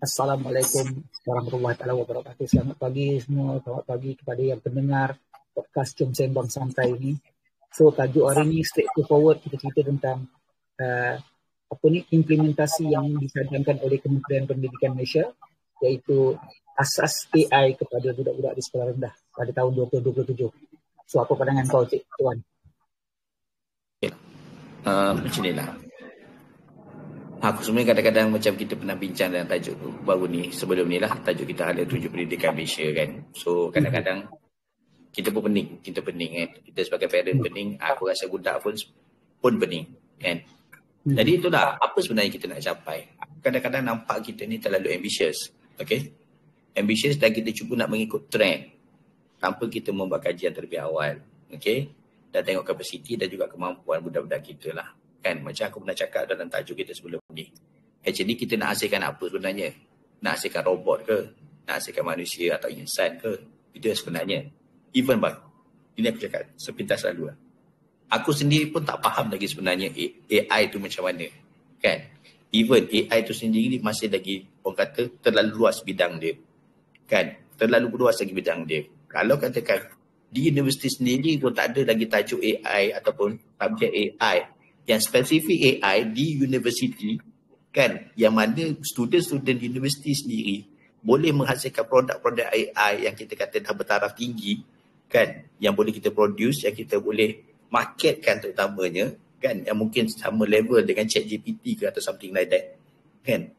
Assalamualaikum warahmatullahi wabarakatuh. Selamat pagi semua, selamat pagi kepada yang pendengar podcast Jom Sembang Santai ini. So tajuk hari ini straight to forward, kita cerita tentang implementasi yang disadangkan oleh Kementerian Pendidikan Malaysia, iaitu asas AI kepada budak-budak di sekolah rendah pada tahun 2027. So apa pandangan kau, Cik Tuan? Macam ni lah. Aku sebenarnya kadang-kadang macam kita pernah bincang dalam tajuk baru ni, sebelum ni lah, tajuk kita ada 7 pendidikan Malaysia kan. So kadang-kadang kita pun pening kan. Kita sebagai parent pening, aku rasa budak pun pening kan. Jadi itulah apa sebenarnya kita nak capai. Kadang-kadang nampak kita ni terlalu ambitious. Okay, ambitious dan kita cuba nak mengikut trend tanpa kita membuat kajian terlebih awal. Okay, dan tengok kapasiti dan juga kemampuan budak-budak kita lah. Kan, macam aku pernah cakap dalam tajuk kita sebelum ni. Actually kita nak hasilkan apa sebenarnya? Nak hasilkan robot ke? Nak hasilkan manusia atau insan ke? Itu sebenarnya. Even bang, ini aku cakap sepintas lalu lah. Aku sendiri pun tak faham lagi sebenarnya AI tu macam mana. Kan? Even AI tu sendiri masih lagi, orang kata, terlalu luas bidang dia. Kan? Terlalu luas lagi bidang dia. Kalau katakan, di universiti sendiri pun tak ada lagi tajuk AI ataupun subjek AI yang spesifik AI di universiti, kan, yang mana student-student universiti sendiri boleh menghasilkan produk-produk AI yang kita kata dah bertaraf tinggi, kan, yang boleh kita produce, yang kita boleh marketkan terutamanya, kan, yang mungkin sama level dengan ChatGPT ke atau something like that, kan.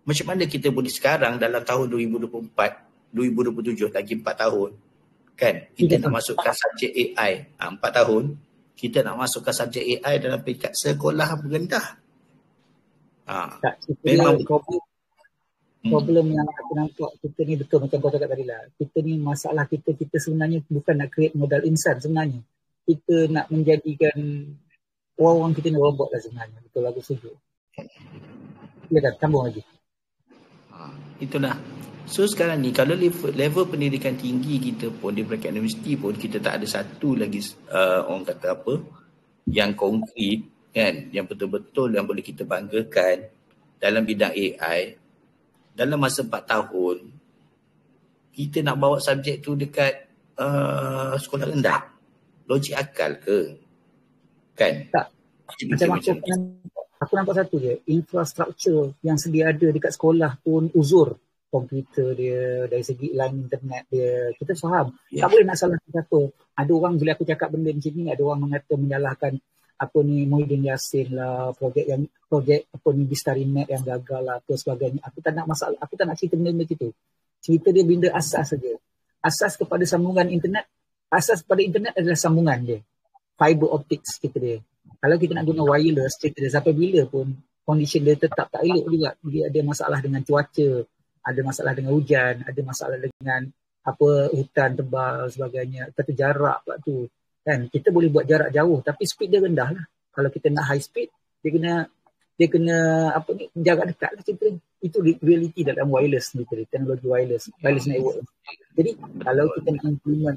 Macam mana kita boleh sekarang dalam tahun 2024, 2027, lagi 4 tahun, kan, kita nak masukkan subjek AI 4 tahun, kita nak masukkan subjek AI dalam peringkat sekolah rendah. Memang problem yang aku nampak kita ni betul macam kau cakap tadi lah. Kita ni masalah kita sebenarnya bukan nak create modal insan sebenarnya. Kita nak menjadikan orang-orang kita ni robot lah sebenarnya. Betul, aku setuju. Ya kan, sambung lagi. Itulah. So sekarang ni kalau level pendidikan tinggi kita pun di peringkat universiti pun kita tak ada satu lagi orang kata apa yang konkret kan, yang betul-betul yang boleh kita banggakan dalam bidang AI. Dalam masa 4 tahun kita nak bawa subjek tu dekat sekolah rendah, logik akal ke? Kan? Tak. Macam aku nampak satu je, infrastruktur yang sedia ada dekat sekolah pun uzur. Komputer dia, dari segi line internet dia, kita faham. Tak boleh nak salahkan siapa. Ada orang bila aku cakap benda macam ni, ada orang mengata menyalahkan apa ni Muhyiddin Yassin lah, projek apa ni Bistarinet yang gagal lah, apa sebagainya. Aku tak nak masalah, aku tak nak cerita benda macam tu. Cerita dia benda asas saja. Asas kepada sambungan internet, asas kepada internet adalah sambungan dia. Fiber optics kita dia. Kalau kita nak guna wireless, cerita dia sampai bila pun condition dia tetap tak elok juga. Dia ada masalah dengan cuaca, ada masalah dengan hujan, ada masalah dengan hutan tebal sebagainya, kata jarak pula tu. Kan kita boleh buat jarak jauh tapi speed dia rendah lah. Kalau kita nak high speed, dia kena jarak dekat lah cerita. Itu reality dalam wireless ni, teknologi wireless network. Jadi kalau kita nak implement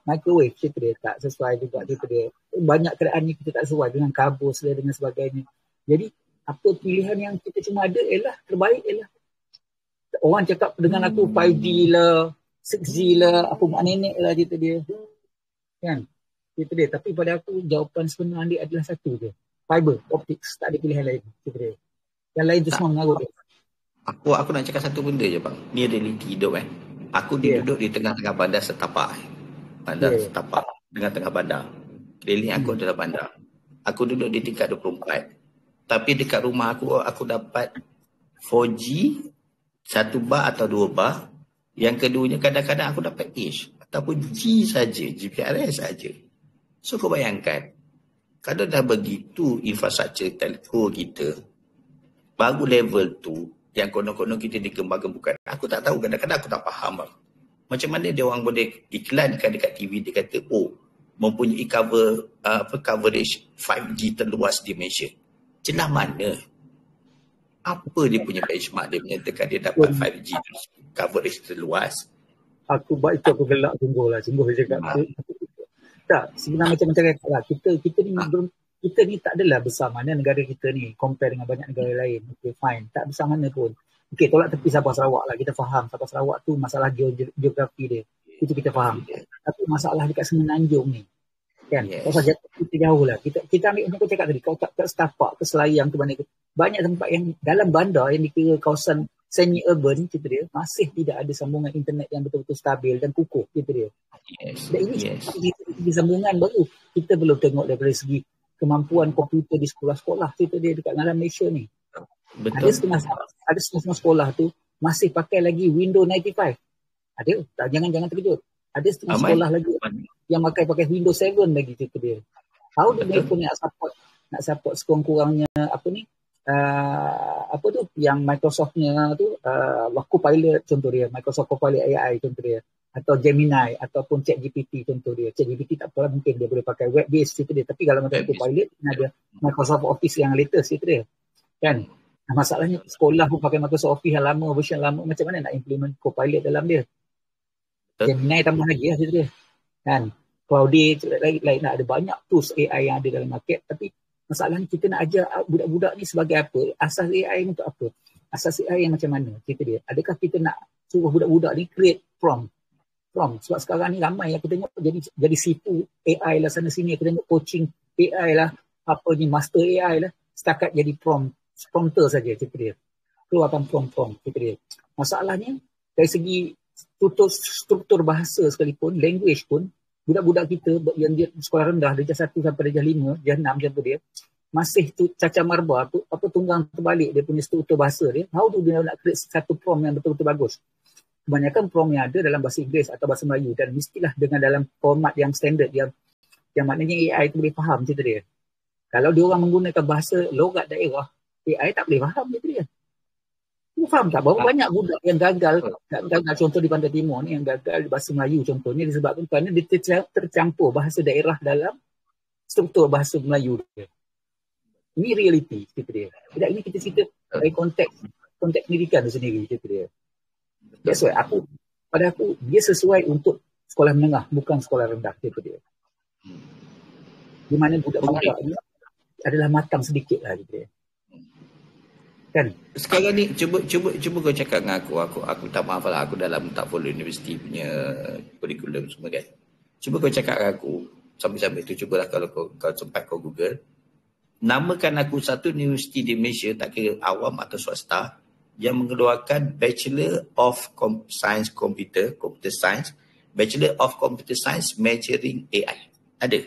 microwave, cerita dia tak sesuai juga, cerita dia banyak keadaannya kita tak sesuai dengan kabus dan sebagainya. Jadi apa pilihan yang kita cuma ada ialah terbaik ialah orang cakap dengan aku 5G lah, 6G lah, apa mak nenek lah cerita dia. Kan? Cerita dia. Tapi pada aku jawapan sebenar dia adalah satu je. Fiber optics. Tak ada pilihan lain. Cerita dia. Yang lain tu semua mengarut dia. Aku nak cakap satu benda je bang. Ni realiti hidup kan. Aku duduk di tengah-tengah bandar setapak. Setapak. Tengah-tengah bandar. Keliling aku adalah bandar. Aku duduk di tingkat 24. Tapi dekat rumah aku dapat 4G, 1 bar atau 2 bar. Yang keduanya kadang-kadang aku dapat H ataupun G saja, GPRS saja. So kau bayangkan, kalau dah begitu infrastruktur telco kita, baru level tu yang konon-konon kita dikembang-kembangkan. Aku tak tahu, kadang-kadang aku tak faham bang. Macam mana dia orang boleh iklankan dekat TV, dia kata mempunyai coverage 5G terluas di Malaysia. Celah mana? Apa dia punya benchmark dia menyatakan dia dapat 5G coverage terluas? Aku buat itu aku gelak sungguh je cakap. Tak, sebenarnya macam cakap lah, kita ni tak adalah besar mana negara kita ni compare dengan banyak negara lain. Okay, fine, tak besar mana pun. okey, tolak tepi Sabah Sarawak lah, kita faham Sabah Sarawak tu masalah geografi dia, itu kita faham. Tapi masalah dekat Semenanjung ni kan, tak usah kita jauh lah, kita ambil macam kau cakap tadi, kau kat Setapak ke Selayang ke mana, banyak tempat yang dalam bandar yang dikira kawasan semi urban kita dia, masih tidak ada sambungan internet yang betul-betul stabil dan kukuh kita dia. Dan ini sambungan baru kita belum tengok dari segi kemampuan komputer di sekolah-sekolah kita dia dekat dalam Malaysia ni. Betul. Ada setengah sekolah tu masih pakai lagi Windows 95. Ada, jangan terkejut. Ada setengah sekolah lagi yang pakai Windows 7 lagi kita dia. How dia pun nak support sekurang-kurangnya apa ni? Apa tu yang Microsoftnya tu Copilot contoh dia, Microsoft Copilot AI contoh dia, atau Gemini ataupun ChatGPT contoh dia. ChatGPT tak apa, mungkin dia boleh pakai web based itu dia, tapi kalau macam Copilot ada Microsoft Office yang latest itu dia kan. Masalahnya sekolah pun pakai Microsoft Office yang lama, version lama, macam mana nak implement Copilot dalam dia. Gemini tambah lagi lah itu dia kan. Cloudie lain ada banyak tools AI yang ada dalam market, tapi masalahnya kita nak ajar budak-budak ni sebagai apa? Asas AI ni untuk apa? Asas AI yang macam mana? Kita dia. Adakah kita nak suruh budak-budak ni create prompt? Sebab sekarang ni ramai yang kita tengok jadi sipu AI lah sana sini. Kita tengok coaching AI lah, apa ni master AI lah. Setakat jadi prompter saja kita dia. Keluarkan prompt kita dia. Masalahnya dari segi struktur bahasa sekalipun, language pun, budak-budak kita yang dia sekolah rendah, darjah 1 sampai darjah 5, darjah 6 macam tu dia, masih tu cacar marba, tunggang terbalik dia punya struktur bahasa dia. How do dia nak create satu prompt yang betul-betul bagus? Kebanyakan prompt yang ada dalam bahasa Inggeris atau bahasa Melayu, dan mestilah dengan dalam format yang standard yang maknanya AI tu boleh faham cerita dia. Kalau dia orang menggunakan bahasa logat daerah, AI tak boleh faham cerita dia. Kau faham tak? Berapa banyak budak yang gagal contoh di Pantai Timur ni, yang gagal bahasa Melayu contohnya disebabkan kerana dia tercampur bahasa daerah dalam struktur bahasa Melayu dia. Ini reality cerita dia. Tidak, ini kita cerita dari konteks pendidikan tu sendiri cerita dia. That's why pada aku dia sesuai untuk sekolah menengah, bukan sekolah rendah cerita dia. Di mana budak-budak ni adalah matang sedikit lah cerita dia. Kan? Sekarang ni cuba kau cakap dengan aku tak maaf lah, aku dalam tak follow universiti punya kurikulum semua kan. Cuba kau cakap dengan aku sambil-sambil tu, cubalah kalau kau sempat kau Google, namakan aku satu universiti di Malaysia, tak kira awam atau swasta, yang mengeluarkan Bachelor of Science Computer Science, Bachelor of Computer Science majoring AI. Ada?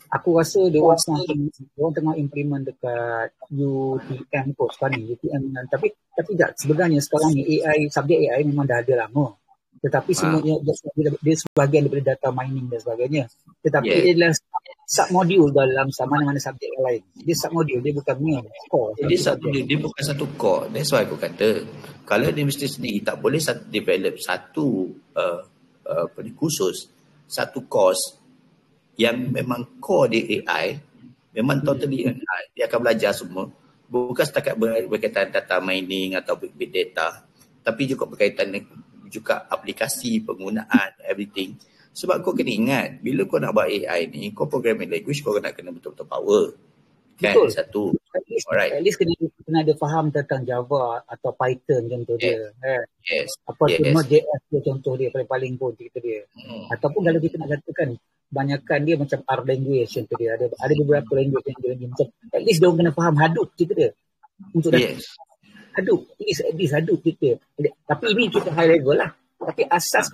Aku rasa dia orang tengah implement dekat UTM kot sekarang ni, UTM. Tapi tak, sebenarnya sekarang ni subjek AI memang dah ada lama. Tetapi semuanya dia sebahagian daripada data mining dan sebagainya. Tetapi dia adalah submodul dalam mana-mana subjek yang lain. Dia submodul, dia bukan main core. Dia bukan satu core. That's why aku kata, kalau universiti sendiri tak boleh develop satu khusus, satu course yang memang core di AI, memang totally AI, dia akan belajar semua, bukan setakat berkaitan data mining atau big data, tapi juga berkaitan juga aplikasi, penggunaan, everything. Sebab kau kena ingat, bila kau nak buat AI ni, kau programming language, kau nak kena betul-betul power. Kan? Betul. Satu. At least kena ada faham tentang Java atau Python contoh dia. Apa tu Node.js dia contoh dia paling pun cerita dia. Ataupun kalau kita nak katakan banyakkan dia macam R language contoh dia. Ada beberapa language yang dia macam at least dia kena faham Hadoop cerita dia. Untuk Hadoop, Hadoop cerita. Tapi ini kita high level lah. Tapi asas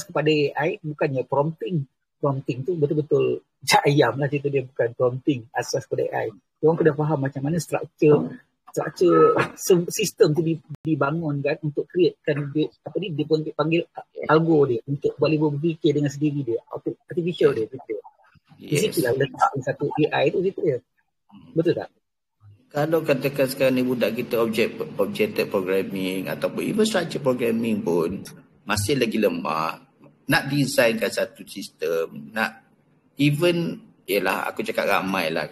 kepada AI bukannya prompting. Prompting tu betul-betul ayam lah cerita dia, bukan prompting. Asas kepada AI. Dia orang kena faham macam mana struktur sistem tu dibangun kan untuk createkan dia panggil algo dia untuk boleh berfikir dengan sendiri dia, artificial dia gitu. Di situlah letak satu AI tu gitu dia. Betul tak? Kalau katakan sekarang ni budak kita objective programming ataupun even structure programming pun masih lagi lemah, nak designkan satu sistem, nak even aku cakap ramai lah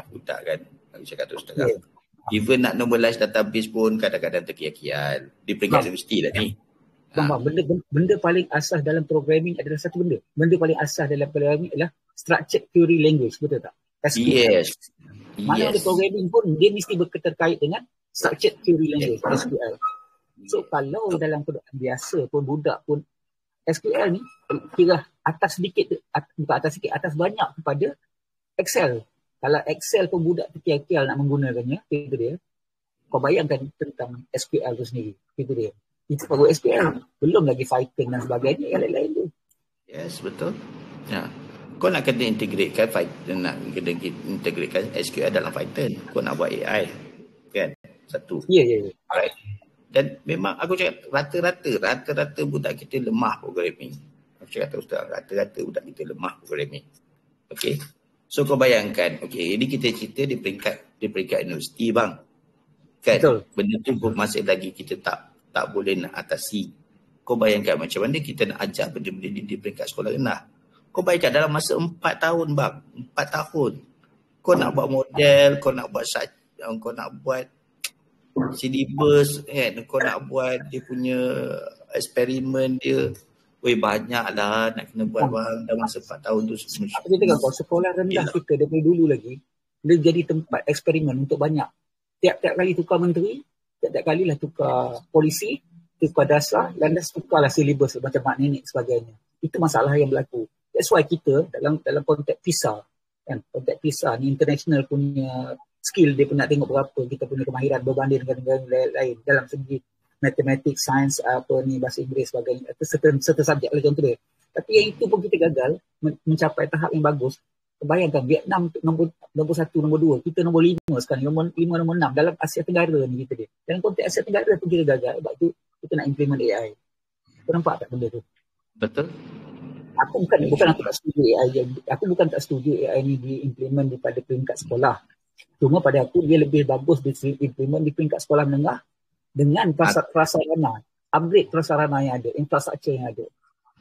budak kan, aku cakap terus terang. Even nak normalize database pun kadang-kadang terkial-kial di peringkat universiti lah ni. Benda paling asas dalam programming adalah satu benda. Benda paling asas dalam programming adalah structured query language, betul tak? SQL. Yes. Mana ada programming pun dia mesti berterkait dengan structured query language, SQL. So kalau dalam keadaan biasa pun budak pun SQL ni kira atas sedikit, bukan atas sikit, atas banyak kepada Excel. Kalau Excel pun budak terkial-kial nak menggunakannya, itu dia. Kau bayangkan tentang SQL tu sendiri, itu dia. Itu baru SQL. Belum lagi Python dan sebagainya yang lain-lain tu. Yes, betul. Ya. Kau nak kena integratekan Python, nak kena integratekan SQL dalam Python. Kau nak buat AI. Kan? Satu. Ya. Alright. Dan memang aku cakap rata-rata budak kita lemah programming. Aku cakap terus terang, rata-rata budak kita lemah programming. Okay. So kau bayangkan, okay, ini kita cerita di peringkat universiti bang. Kan? Betul. Benda tu pun masih lagi kita tak boleh nak atasi. Kau bayangkan macam mana kita nak ajar benda-benda di peringkat sekolah rendah. Kau bayangkan dalam masa 4 tahun bang. 4 tahun. Kau nak buat model, kau nak buat syllabus, kan? Kau nak buat dia punya eksperimen dia. Weh, banyak lah nak kena buat bang dalam masa 4 tahun tu. Apa kita kata, sekolah rendah kita daripada dulu lagi, dia jadi tempat eksperimen untuk banyak. Tiap-tiap kali tukar menteri, tiap-tiap kali lah tukar polisi, tukar dasar, landas tukarlah syllabus macam mak nenek sebagainya. Itu masalah yang berlaku. That's why kita dalam konteks PISA, kan, konteks PISA ni international punya skill dia pun nak tengok berapa kita punya kemahiran berbanding dengan negara lain dalam segi matematik, sains, bahasa Inggeris sebagainya. Itu serta subjek lah contoh dia. Tapi yang itu pun kita gagal mencapai tahap yang bagus. Bayangkan Vietnam nombor 1, nombor 2, kita nombor 5 sekarang, nombor 5, nombor 6 dalam Asia Tenggara ni kita dia. Dalam konteks Asia Tenggara pun kita gagal sebab tu kita nak implement AI. Kau nampak tak benda tu? Betul. Aku tak setuju AI. Aku bukan tak setuju AI ni diimplement daripada peringkat sekolah. Cuma pada aku dia lebih bagus diimplement di peringkat sekolah menengah dengan prasarana, upgrade prasarana yang ada, infrastruktur yang ada.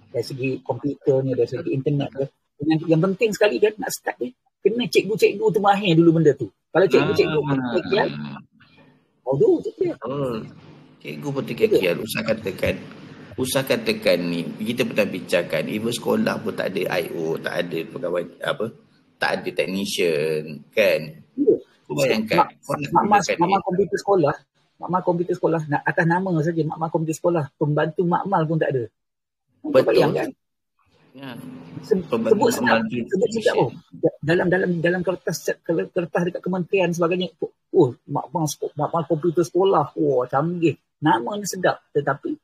Dari segi komputernya, dari segi internet dia. Yang penting sekali kan nak start ni, kena cikgu-cikgu tu mahir dulu benda tu. Kalau cikgu-cikgu terkial, cikgu pun terkial. Usahakan tekan ni. Kita pernah bincangkan, even sekolah pun tak ada I.O., tak ada pegawai tak ada technician, kan? Kau bayangkan. Mak komputer sekolah, nak atas nama saja mak komputer sekolah, pembantu makmal pun tak ada. Betul kan? Ya. Sebut sedap. Dalam kertas dekat kementerian sebagainya. Makmal komputer sekolah. Canggih. Nama ni sedap. Tetapi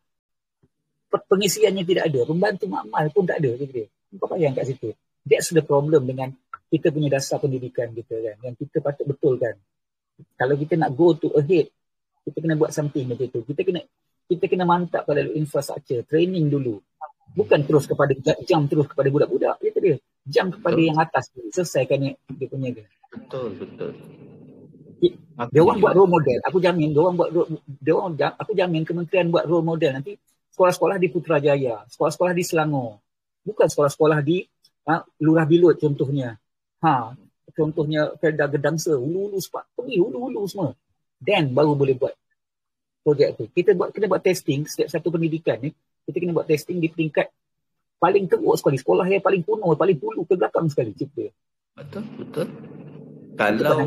pengisiannya tidak ada. Pembantu makmal pun tak ada. Kau bayang kat situ. That's the problem dengan kita punya dasar pendidikan kita kan. Yang kita patut betulkan. Kalau kita nak go to ahead, kita kena buat something macam tu. Kita kena mantap pada infrastruktur, training dulu. Bukan terus kepada jam terus kepada budak-budak. Itu dia. Jam kepada yang atas dulu. Selesaikan dia punya dia. Betul. Dia orang buat role model. Aku jamin kementerian buat role model. Nanti sekolah-sekolah di Putrajaya, sekolah-sekolah di Selangor. Bukan sekolah-sekolah di Lurah Bilut contohnya. Contohnya Felda Gedangsa, hulu-hulu pergi hulu-hulu semua. Then baru boleh buat projek tu. Kita buat testing setiap satu pendidikan ni. Kita kena buat testing di peringkat paling teruk sekali. Sekolah yang paling kuno, paling hulu ke belakang sekali. Betul. Kalau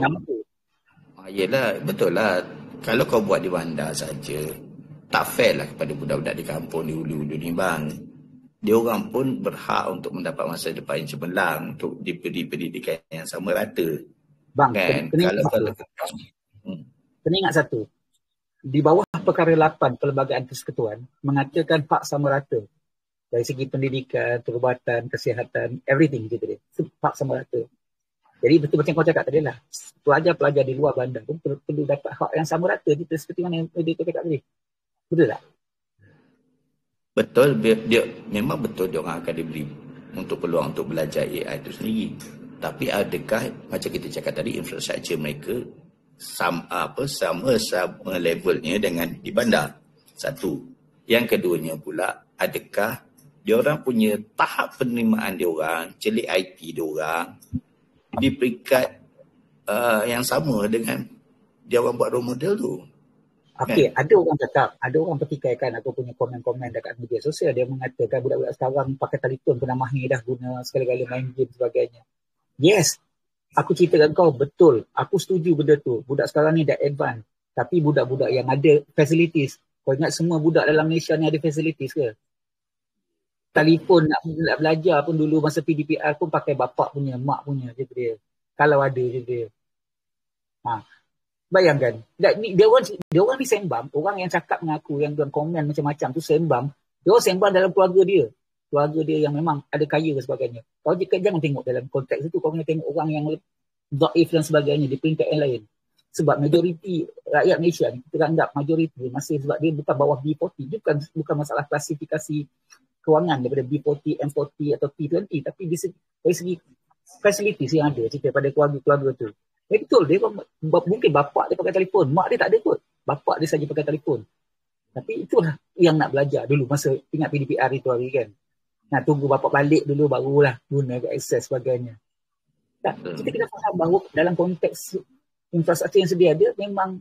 yelah, betul lah. Kalau kau buat di bandar saja, tak fair lah kepada budak-budak di kampung, di hulu-hulu ni bang. Dia orang pun berhak untuk mendapat masa depan yang cemerlang, untuk diberi pendidikan yang sama rata. Bang, kan? Kena ingat satu. Di bawah perkara 8 Perlembagaan Persekutuan mengatakan hak sama rata dari segi pendidikan, perubatan, kesihatan, everything gitu dia. Hak sama rata. Jadi betul macam kau cakap tadi lah. Pelajar-pelajar di luar bandar pun perlu dapat hak yang sama rata seperti mana yang dia cakap tadi. Betul tak? Betul. Memang betul dia orang akan diberi untuk peluang untuk belajar AI itu sendiri. Tapi adakah macam kita cakap tadi infrastruktur mereka sama levelnya dengan di bandar? Satu. Yang keduanya pula, adakah diorang punya tahap penerimaan diorang, celik IT diorang di peringkat yang sama dengan diorang buat role model tu? Okey, ada orang petikaikan aku punya komen-komen dekat media sosial. Dia mengatakan budak-budak sekarang pakai telefon pernah mahir dah guna sekali-kali main game sebagainya. Yes, Aku cerita kat kau, betul. Aku setuju benda tu. Budak sekarang ni dah advance. Tapi budak-budak yang ada facilities. Kau ingat semua budak dalam Malaysia ni ada facilities ke? Telefon nak belajar pun dulu masa PDPR pun pakai bapak punya, mak punya je dia. Kalau ada je dia. Ha. Bayangkan. Dia orang ni sembang. Orang yang cakap dengan aku, yang komen macam-macam tu sembang. Dia orang sembang dalam keluarga dia. Keluarga dia yang memang ada kaya dan sebagainya. Kau jangan tengok dalam konteks itu. Kau kena tengok orang yang dhaif dan sebagainya di peringkat yang lain. Sebab majoriti rakyat Malaysia ni, kita anggap majoriti masih sebab dia bukan bawah B40. Dia bukan masalah klasifikasi kewangan daripada B40, M40 atau T20. Tapi dari segi facilities yang ada cerita pada keluarga-keluarga tu. Betul, dia mungkin bapak dia pakai telefon. Mak dia tak ada kot. Bapak dia saja pakai telefon. Tapi itulah yang nak belajar dulu masa ingat PDPR itu hari kan. Nak tunggu bapak balik dulu barulah guna akses sebagainya. Kita kena faham bahawa dalam konteks infrastruktur yang sedia ada, memang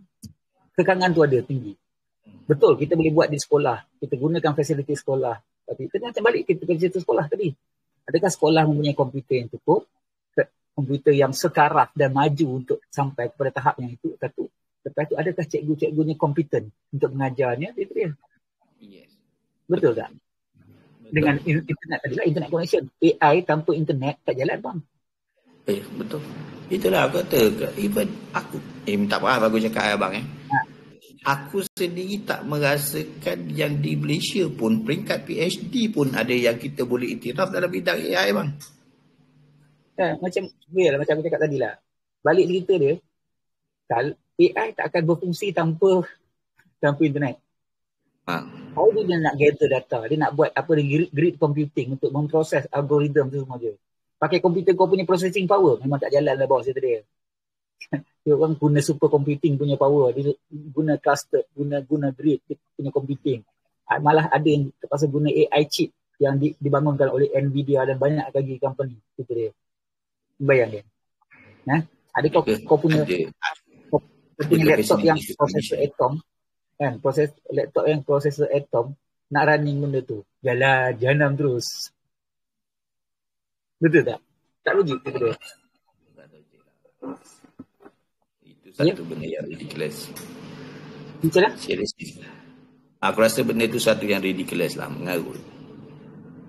kekangan tu ada tinggi. Betul, kita boleh buat di sekolah. Kita gunakan fasiliti sekolah. Tapi kita macam balik kita fasiliti sekolah tadi. Adakah sekolah mempunyai komputer yang cukup? Komputer yang sekarang dan maju untuk sampai kepada tahap yang itu? Satu. Lepas itu, adakah cikgu-cikgunya kompeten untuk mengajarnya? Itu dia. Yes. Betul tak? Dengan internet tadi lah, internet connection. AI tanpa internet tak jalan bang. Betul. Itulah aku kata. Even aku, minta maaf aku cakap abang Aku sendiri tak merasakan yang di Malaysia pun peringkat PhD pun ada yang kita boleh iktiraf dalam bidang AI bang. Macam aku cakap tadi lah. Balik cerita dia, AI tak akan berfungsi tanpa internet. Kalau dia nak gather data, dia nak buat grid computing untuk memproses algoritma tu semua je. Pakai komputer kau punya processing power, memang tak jalan lah bawah situ dia. Dia orang guna super computing punya power, dia guna cluster, guna grid punya computing. Malah ada yang terpaksa guna AI chip yang dibangunkan oleh Nvidia dan banyak lagi company. Itu dia. Bayang dia. Ada kau punya laptop yang prosesor Atom, kan, laptop yang prosesor Atom nak running benda tu, jalan terus. Betul tak? Tak logik tu dia. Itu satu benda yang ridiculous. Macam mana? Seriously. Aku rasa benda tu satu yang ridiculous lah, mengarut.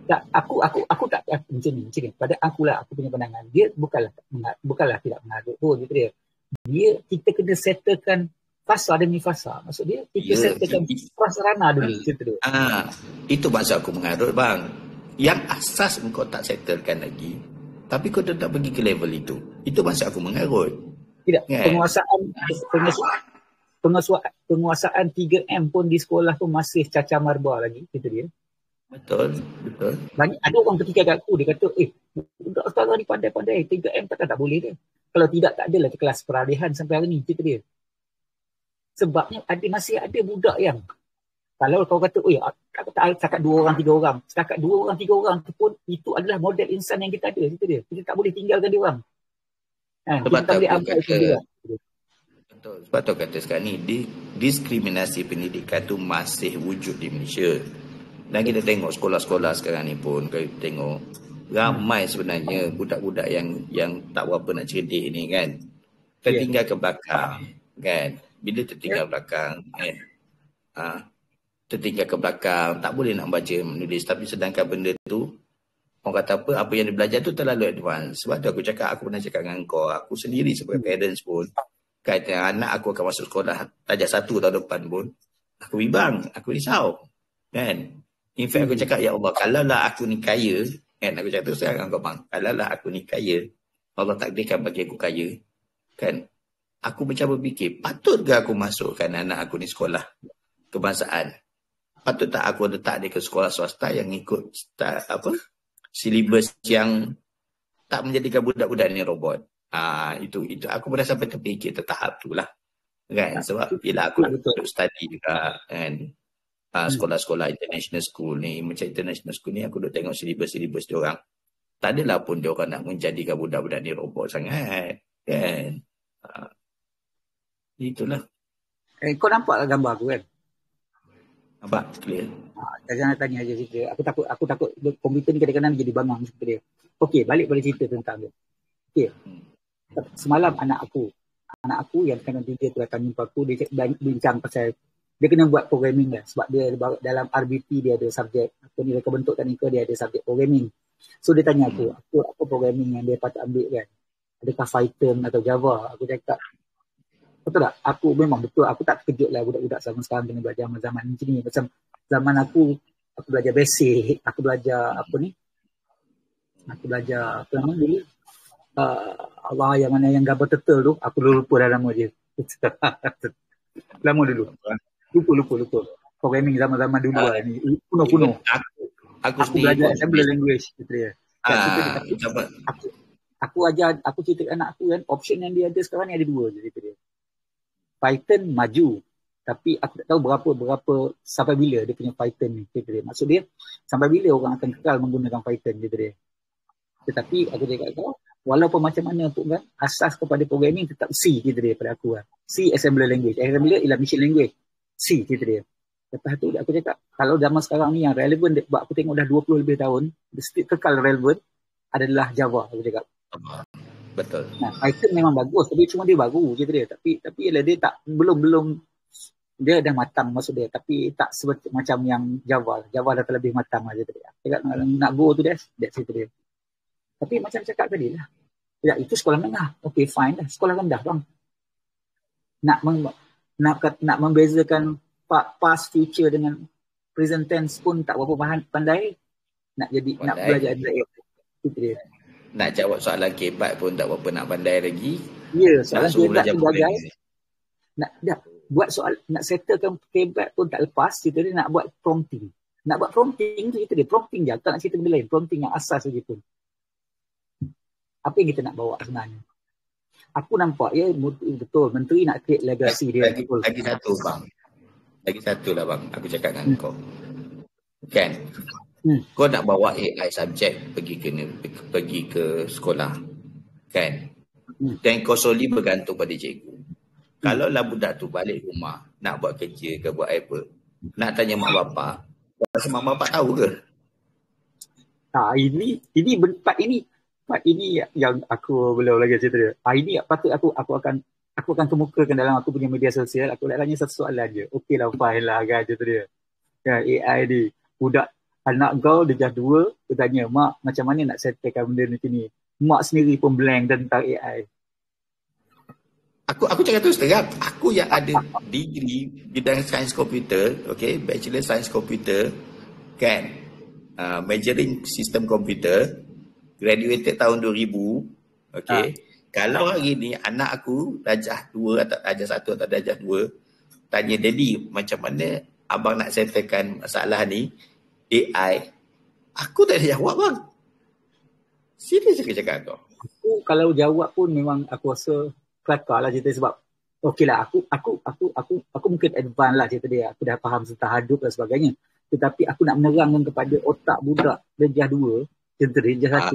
Tak, aku tak macam ni. Pada akulah, aku punya pandangan. Dia bukanlah tidak mengarut pun gitu dia. Kita kena settlekan fasa demi fasa. Maksud dia kita settlekan prasarana dulu gitu dia. Itu maksud aku mengarut bang. Yang asas engkau tak settlekan lagi, tapi kau tetap pergi ke level itu. Itu maksud aku mengarut. Tidak, penguasaan 3M pun di sekolah pun masih cacar marba lagi gitu dia. Betul. Banyak ada orang ketika kat aku, dia kata, budak sekarang ni pandai-pandai, 3M tak boleh dia. Kalau tidak, tak adalah kelas peralihan sampai hari ni, cerita dia. Sebabnya masih ada budak yang, kalau kau kata, aku tak cakap 2 orang, 3 orang. Setakat 2 orang, 3 orang tu pun, itu adalah model insan yang kita ada, cerita dia. Kita tak boleh tinggalkan dia orang. Kita tak boleh ambil dia. Betul. Sebab tu kata sekarang ni, diskriminasi pendidikan tu masih wujud di Malaysia. Dan kita tengok sekolah-sekolah sekarang ni pun, kita tengok ramai sebenarnya budak-budak yang tak berapa nak cerdik ni kan. Tertinggal ke belakang kan. Bila tertinggal belakang tertinggal ke belakang, tak boleh nak baca menulis, tapi sedangkan benda tu orang kata apa yang dia belajar tu terlalu advance. Sebab tu aku cakap, aku pernah cakap dengan kau, aku sendiri sebagai parents pun, kata anak aku akan masuk sekolah darjah 1 tahun depan pun, aku bimbang, aku risau kan. In fact aku cakap, ya Allah, kalaulah aku ni kaya, kan, aku cakap tu sekarang kau bang, kalaulah aku ni kaya, Allah takdirkan bagi aku kaya, kan, aku macam berfikir, patut ke aku masukkan anak aku ni sekolah kebangsaan? Patut tak aku letak dia ke sekolah swasta yang ikut silibus yang tak menjadikan budak-budak ni robot? Itu aku pernah sampai terfikir tahap tu lah, kan, sebab bila aku duduk study juga kan, sekolah-sekolah international school ni, macam international school ni, aku duk tengok silibus-silibus dia orang, tak adalah pun dia orang nak menjadikan budak-budak ni robot sangat kan. Itulah. Kau nampak gambar aku kan? Nampak clear. Jangan tanya aja cerita. Aku takut komputer ni kadang-kadang jadi bangang seperti dia. Okey, balik pada cerita tentang dia. Okey. Semalam anak aku yang kena dia tu datang jumpa aku, dia bincang pasal dia kena buat programming lah sebab dia dalam RBT dia ada subjek apa ni, reka bentuk teknikal, dia ada subjek programming. So dia tanya aku, apa programming yang dia patut ambil kan, adakah Python atau Java. Aku cakap betul tak, aku memang betul, aku tak terkejut lah budak-budak zaman sekarang kena belajar zaman macam ni. Macam zaman aku belajar basic, aku belajar apa nama dulu, Allah yang mana yang gambar turtle tu, aku lupa dah nama dia. Lama dulu. Lupa. Programming zaman-zaman dulu lah ni. Kuno. Aku belajar assembly language gitu ya. Aku cerita kat anak aku kan, option yang dia ada sekarang ni ada dua je gitu dia. Python maju, tapi aku tak tahu berapa sampai bila dia punya Python ni gitu dia. Maksud dia sampai bila orang akan kekal menggunakan Python gitu dia. Tetapi aku cakap kau, walaupun macam mana pun kan, asas kepada programming tetap C gitu dia pada aku lah. C assembly language. Assembly ialah machine language. C gitu dia. Lepas tu aku cakap, kalau zaman sekarang ni yang relevan, sebab aku tengok dah 20 lebih tahun, kekal relevan adalah Java, aku cakap. Betul. Nah, Python memang bagus, tapi cuma dia baru gitu dia. Tapi ialah dia tak, belum dia dah matang maksud dia, tapi tak seperti macam yang Java. Java dah terlebih matang lah gitu dia. Cakap nak go tu that's itu dia. Tapi macam cakap tadi lah, ya itu sekolah menengah. Okay, fine dah. Sekolah rendah bang. Nak membezakan past, future dengan present tense pun tak berapa pandai. Nak belajar itu dia. Nak jawab soalan kebat pun tak berapa nak pandai lagi. Ya, soalan kebat tu gagal. Buat soal, nak settlekan kebat pun tak lepas. Kita dia nak buat prompting. Nak buat prompting tu kita dia. Prompting je. Tak nak cerita benda lain. Prompting yang asas saja pun. Apa yang kita nak bawa sebenarnya? Aku nampak ya betul menteri nak create legacy dia. Lagi satu lah bang. Aku cakap dengan kau. Kan? Kau nak bawa AI subjek pergi ke sekolah. Kan? Dan kau solely bergantung pada cikgu. Kalau lah budak tu balik rumah nak buat kerja ke buat apa, nak tanya mak bapak, rasa mak bapak tahu ke? Part ini yang aku belum lagi cerita dia. Ini patut aku akan kemukakan dalam aku punya media sosial. Aku nak tanya satu soalan je. Okey lah, fine lah kan cerita dia. Kan AI ni, budak anak kau dia dah 2, dia tanya, mak macam mana nak settlekan benda ni? Mak sendiri pun blank tentang AI. Aku cakap terus terang, aku yang ada degree bidang sains komputer, okay, bachelor sains komputer, kan, majoring sistem komputer, graduated tahun 2000, okay. Kalau hari ni anak aku darjah 2 atau darjah 1 atau darjah 2 tanya daddy macam mana abang nak settlekan masalah ni AI, aku tak ada jawab bang. Serius aku cakap kau. Aku kalau jawab pun memang aku rasa kelakar lah cerita, sebab okey lah aku mungkin advance lah cerita dia, aku dah faham serta hadup dan sebagainya, tetapi aku nak menerangkan kepada otak budak darjah 2 cerita dia, darjah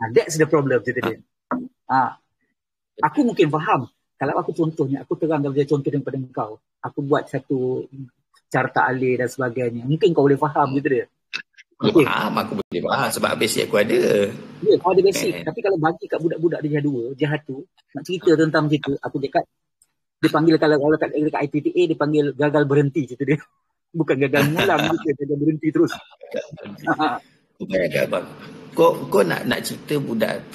1, that's the problem cerita dia. Aku mungkin faham kalau aku contohnya, aku terangkan contoh daripada kau, aku buat satu carta alih dan sebagainya, mungkin kau boleh faham gitu dia. Okay. Aku boleh faham sebab basic aku ada. Ya, kau ada basic. Tapi kalau bagi kat budak-budak darjah 2, darjah 1 nak cerita tentang situ, aku cakap dia panggil, kalau kat IPTA dia panggil gagal berhenti cerita dia. Bukan gagal mengulang, dia gagal berhenti terus. Kau nak cerita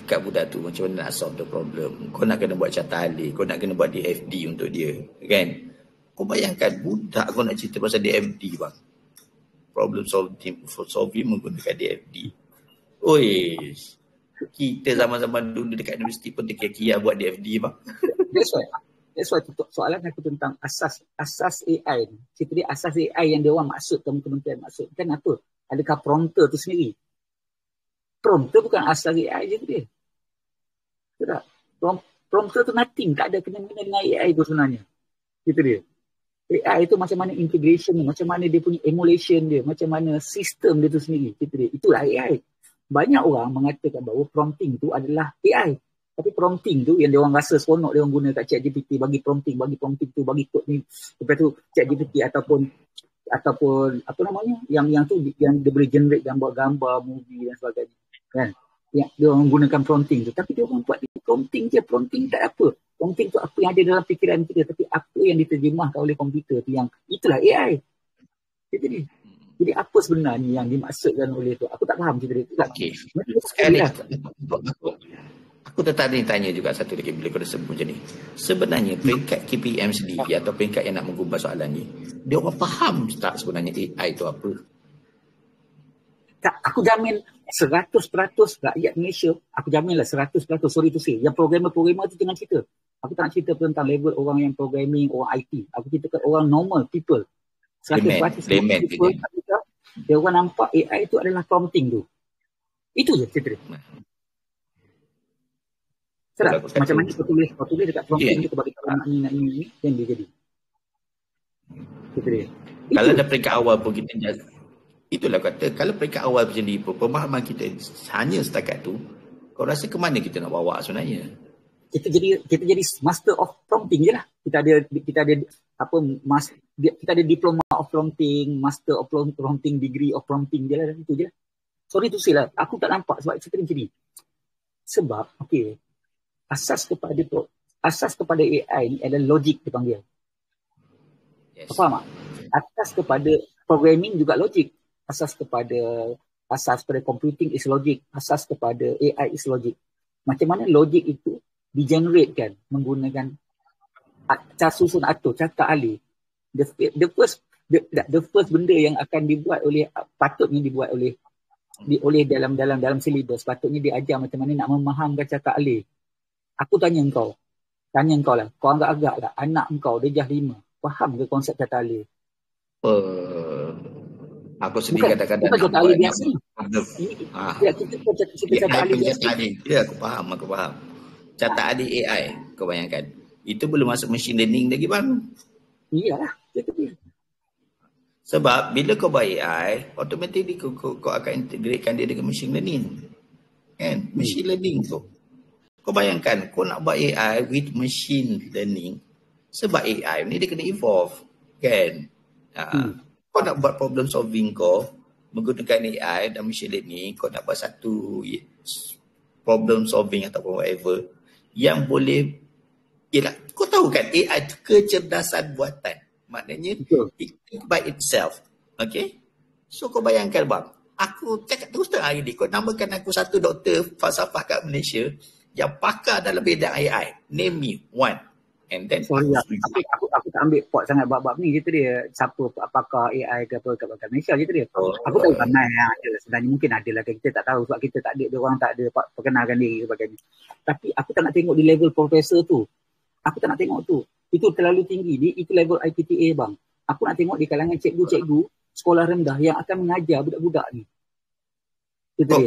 kat budak tu macam mana nak solve the problem. Kau nak kena buat carta alih, kau nak kena buat DFD untuk dia, kan? Kau bayangkan budak kau nak cerita pasal DFD bang. Problem solving menggunakan DFD. Oi, kita zaman-zaman dulu dekat universiti pun terkia-kia buat DFD bang. That's why soalan aku tentang asas AI. Cerita dia asas AI yang dia orang maksud, kementerian maksud kan apa? Adakah prompter tu sendiri? Prompter bukan asas AI je dia. Tak? Prompter tu nothing, tak ada kena-mena dengan AI tu sebenarnya. Gitu dia. AI itu macam mana integration dia, macam mana dia punya emulation dia, macam mana sistem dia tu sendiri. Gitu dia. Itulah AI. Banyak orang mengatakan bahawa prompting tu adalah AI. Tapi prompting tu yang dia orang rasa seronok dia orang guna kat ChatGPT, bagi prompting tu, bagi kod ni. Lepas tu ChatGPT ataupun apa namanya, yang tu yang dia boleh generate gambar-gambar, movie dan sebagainya. Kan? yang dia orang menggunakan prompting tu, tapi dia orang buat prompting je, prompting tak apa. Prompting tu apa yang ada dalam fikiran kita, tapi apa yang diterjemahkan oleh komputer tu, yang itulah AI. Jadi apa sebenarnya yang dimaksudkan oleh tu? Aku tak faham cerita dia. Okey. Sekali aku tertarik tanya juga satu lagi bila kau dah sebut macam ni. Sebenarnya peringkat KPM sendiri atau peringkat yang nak menggubah soalan ni, dia orang faham tak sebenarnya AI tu apa? Tak, aku jamin 100% rakyat Malaysia, aku jaminlah 100%, sorry to say, yang programmer tu jangan cerita. Aku tak nak cerita tentang level orang yang programming, orang IT. Aku ceritakan orang normal people. 100% people, dia orang nampak AI tu adalah prompting tu. Itu je cerita dia. Sedap, macam mana kau tulis dekat prompting tu kepada kau nak ni, yang dia jadi. Cerita dia. Kalau ada peringkat awal pun kita just, itulah kata, kalau peringkat awal macam ni pun, pemahaman kita hanya setakat tu, kau rasa ke mana kita nak bawa sebenarnya? Kita jadi master of prompting je lah. Kita ada diploma of prompting, master of prompting, degree of prompting je lah, itu je lah. Sorry to say lah, aku tak nampak sebab cerita macam ni. Sebab, asas kepada AI ni adalah logik dipanggil. Yes. Faham tak? Asas kepada programming juga logik. Asas kepada computing is logic. Asas kepada AI is logic. Macam mana logik itu digeneratekan menggunakan susun atur, cakap alih. The first benda yang akan dibuat oleh, patutnya dibuat oleh dalam silibus, patutnya diajar macam mana nak memahamkan cakap alih. Aku tanya engkau lah, kau agak-agak lah, anak engkau Darjah 5, faham ke konsep cakap alih? Aku sendiri kadang-kadang bukan cakap alih biasa. Kita cakap alih biasa. Ya, aku faham. Cakap alih AI, kau bayangkan. Itu belum masuk machine learning lagi bang. Iyalah, itu dia. Sebab bila kau buat AI, automatically kau akan integratekan dia dengan machine learning. Kan? Machine learning tu. Kau bayangkan, kau nak buat AI with machine learning. Sebab AI ni dia kena evolve. Kan? Kau nak buat problem solving kau menggunakan AI dan machine learning, kau nak buat satu problem solving ataupun whatever yang boleh, ialah, kau tahu kan AI tu kecerdasan buatan. Maknanya it by itself. Okay? So kau bayangkan bang, aku cakap terus terang hari ni, kau namakan aku satu doktor falsafah kat Malaysia yang pakar dalam bidang AI. Name me one. And then aku tak ambil pot sangat bab-bab ni, gitu dia. Siapa pakar AI ke apa kat Malaysia, gitu dia. Aku tahu ramai yang ada. Sebenarnya mungkin ada lah, kita tak tahu sebab kita tak ada, dia orang tak ada perkenalkan diri sebagainya. Tapi aku tak nak tengok di level profesor tu. Aku tak nak tengok tu. Itu terlalu tinggi. Itu level IPTA bang. Aku nak tengok di kalangan cikgu-cikgu sekolah rendah yang akan mengajar budak-budak ni.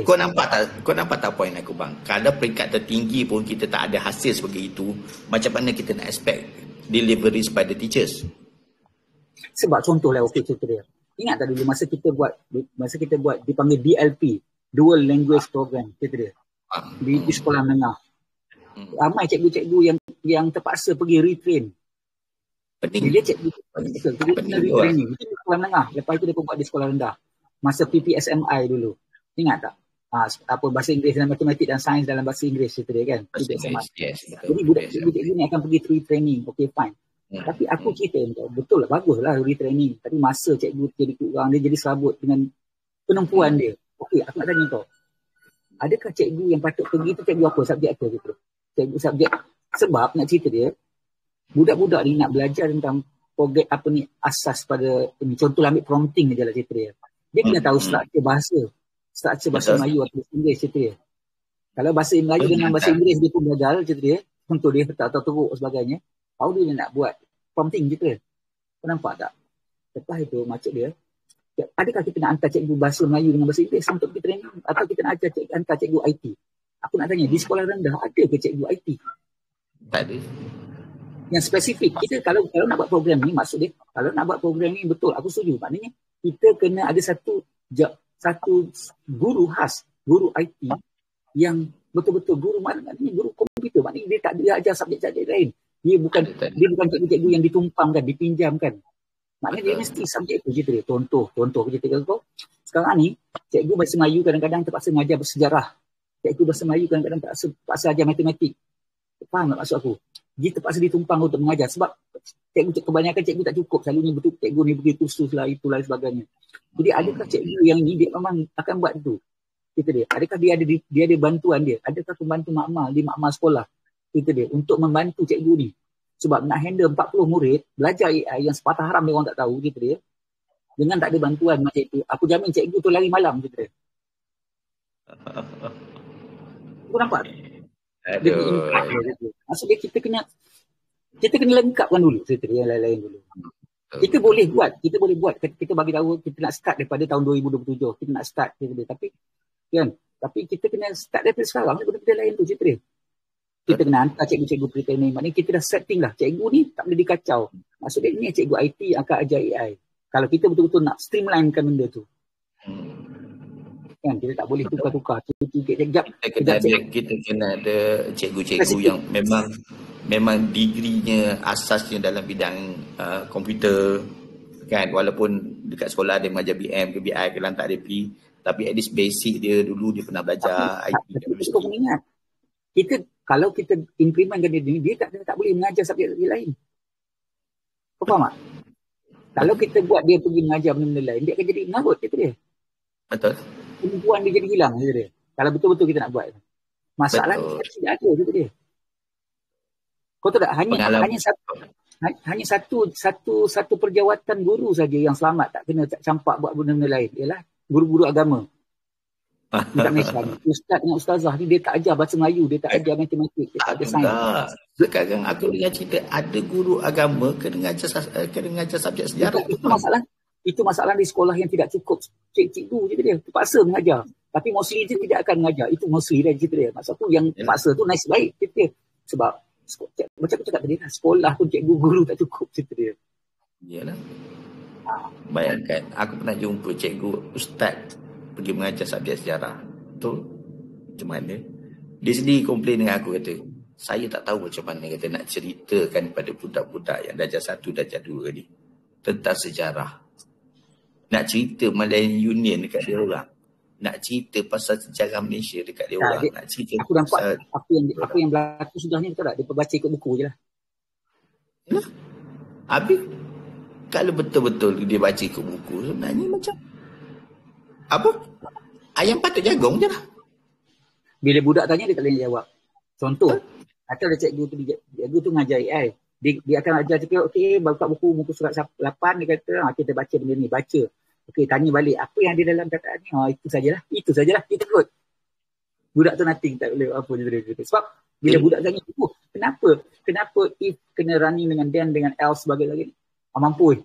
Kau nampak tak poin aku bang? Kalau peringkat tertinggi pun kita tak ada hasil seperti itu, macam mana kita nak expect deliveries by the teachers? Sebab contohlah, cerita dia. Ingat tak dulu masa kita buat dipanggil DLP, Dual Language Program, cerita dia. Di sekolah menengah. Ramai cikgu-cikgu yang terpaksa pergi retrain. Bila cikgu retraining di sekolah menengah, lepas itu dia buat di sekolah rendah. Masa PPSMI dulu. Ingat tak? Bahasa Inggeris dan matematik dan sains dalam bahasa Inggeris itu dia kan. Yes, jadi budak-budak ini akan pergi retraining. Okay, fine. Tapi aku cerita betul lah, bagus lah retraining. Tapi masa cikgu jadi kurang, dia jadi serabut dengan penumpuan dia. Okay, aku nak tanya kau. Adakah cikgu yang patut pergi tu cikgu apa? Subjek apa gitu? Cikgu subjek. Sebab nak cerita dia, budak-budak ni nak belajar tentang program asas pada ini. Contohlah ambil prompting je lah cerita dia. Dia kena tahu struktur bahasa Melayu atau bahasa Inggeris, cerita dia. Kalau bahasa Melayu dengan bahasa Inggeris dia pun gagal, cerita dia. Contoh dia tak tahu teruk sebagainya. How dia nak buat prompting, cerita dia. Kau nampak tak? Lepas itu maksud dia, adakah kita nak hantar cikgu bahasa Melayu dengan bahasa Inggeris untuk kita training? Atau kita nak hantar cikgu IT? Aku nak tanya, di sekolah rendah ada ke cikgu IT? Tak ada. Yang spesifik. Kita kalau nak buat program ni, maksud dia, kalau nak buat program ni betul, aku setuju. Maknanya kita kena ada satu guru khas, guru IT yang betul-betul guru, maknanya guru komputer. Maknanya dia tak dia ajar subjek-subjek lain. Dia bukan cikgu-cikgu yang ditumpangkan, dipinjamkan. Maknanya dia mesti subjek itu, gitu dia. Contoh cerita kau. Sekarang ni cikgu bahasa Melayu kadang-kadang terpaksa mengajar bersejarah. Cikgu bahasa Melayu kadang-kadang paksa ajar matematik. Faham tak maksud aku? Dia terpaksa ditumpang untuk mengajar sebab kebanyakan cikgu tak cukup. Selalunya betul cikgu ni pergi kursus lah, itulah sebagainya. Jadi adakah cikgu yang ni dia memang akan buat tu? Kita dia. Adakah dia ada bantuan dia? Adakah pembantu makmal di makmal sekolah? Kita dia untuk membantu cikgu ni. Sebab nak handle 40 murid belajar AI yang sepatah haram dia orang tak tahu, kita dia. Dengan tak ada bantuan macam itu, aku jamin cikgu tu lari malam, kita dia. Kau nampak? Dia impact dia. Maksudnya kita kena lengkapkan dulu cerita yang lain-lain dulu. Kita boleh buat. Kita bagi tahu kita nak start daripada tahun 2027. Kita nak start cerita dia. Tapi kita kena start daripada sekarang. Benda-benda lain tu cerita dia. Kita kena hantar cikgu-cikgu pre-training. Maknanya kita dah setting lah. Cikgu ni tak boleh dikacau. Maksudnya ni cikgu IT yang akan ajar AI. Kalau kita betul-betul nak streamlinekan benda tu. Kan, kita tak boleh tukar-tukar. Kita kena ada cikgu-cikgu yang memang degreenya asasnya dalam bidang komputer, kan, walaupun dekat sekolah dia mengajar BM ke BI ke tak ada P, tapi at least basic dia dulu dia pernah belajar IT. Tapi kau ingat, kalau kita implementkan dia tak boleh mengajar subjek lain. Kau faham tak? Kalau kita buat dia pergi mengajar benda-benda lain, dia akan jadi mengarut, kata dia. Betul. Kemampuan dia jadi hilang, kata dia. Kalau betul-betul kita nak buat. Masalah kita tidak ada, kata dia. Kau tahu tak, hanya satu perjawatan guru saja yang selamat tak kena campak buat benda-benda lain. Ialah guru-guru agama. Dekat Malaysia ni. Ustaz dengan ustazah ni dia tak ajar bahasa Melayu, dia tak ajar matematik, dia tak ajar sains. Sekarang aku dengar cerita ada guru agama kena ngajar subjek sejarah. Itu masalah di sekolah yang tidak cukup cikgu je dia. Terpaksa mengajar. Tapi mostly dia tidak akan mengajar. Itu mostly dia cerita dia. Maksud aku yang terpaksa tu nice baik cerita dia. Sebab macam aku cakap tadi, sekolah pun cikgu guru tak cukup cerita dia. Yalah. Bayangkan aku pernah jumpa cikgu ustaz pergi mengajar subjek sejarah. Tu macam mana? Dia sendiri komplain dengan aku, kata, saya tak tahu macam mana kata nak ceritakan pada budak-budak yang darjah 1, darjah 2 ni tentang sejarah. Nak cerita Malayan Union dekat dia orang. Nak cerita pasal sejarah Malaysia dekat dia orang. Nak cerita aku nampak apa yang berlaku sudahnya, betul tak? Dia baca ikut buku je lah. Habis kalau betul-betul dia baca ikut buku, sebenarnya macam apa? Ayam patut jagung je lah. Bila budak tanya, dia tak boleh jawab. Contoh, atau ada cikgu tu ngajar AI. Dia akan ajar cakap, okey, buka buku muka surat 8, dia kata, kita baca benda ni, baca. Okey, tanya balik, apa yang ada dalam kataan ni? Itu sajalah, kita ikut. Budak tu nothing, tak boleh apa dia kata. Sebab bila budak tanya, kenapa if kena running dengan then dengan else sebagai lagi ni? Mampu.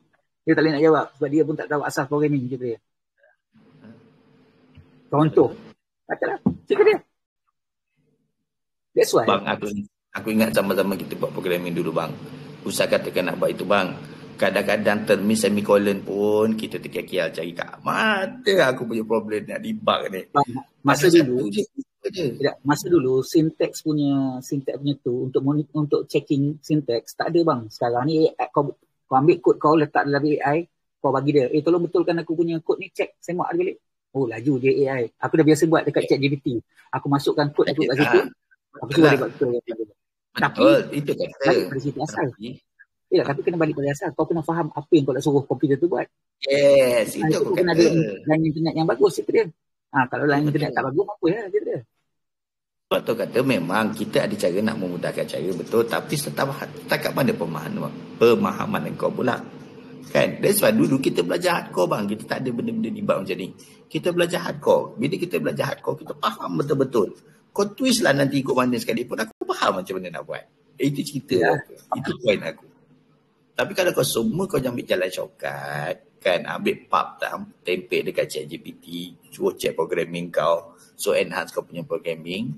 Dia tak boleh nak jawab sebab dia pun tak tahu asas programming gitu dia. Contoh. Katalah, cerita dia. That's why. Bang, aku ingat zaman-zaman kita buat programming dulu, bang. Ustaz katakan nak buat itu, bang. Kadang-kadang termis semicolon pun kita terkial-kial cari kat mana aku punya problem nak debug ni. Masa dulu syntax punya tu untuk checking syntax tak ada, bang. Sekarang ni kau ambil kod kau letak dalam AI, kau bagi dia, tolong betulkan aku punya kod ni, check tengok ada balik. Oh, laju dia AI. Aku dah biasa buat dekat ChatGPT. Aku masukkan kod aku kat situ. Aku suruh dia buat betul. Tapi itu kata balik pada situ asal. Tapi kena balik pada asal. Kau kena faham apa yang kau nak suruh komputer tu buat. Yes, itu aku kena kata. ada line internet yang bagus itu dia. Kalau line internet tak bagus, apa ya dia. Sebab tu kata memang kita ada cara nak memudahkan cara, betul, tapi setakat mana pemahaman kau pula. Kan? That's why dulu kita belajar hardcore, bang. Kita tak ada benda-benda debug macam ni. Kita belajar hardcore. Bila kita belajar hardcore, kita faham betul-betul. Kau twist lah nanti ikut mana sekalipun, aku faham macam mana nak buat. Itu cerita aku. Itu point aku. Tapi kalau kau semua kau ambil jalan shortcut, kan, ambil pub template dekat ChatGPT, suruh check programming kau, so enhance kau punya programming.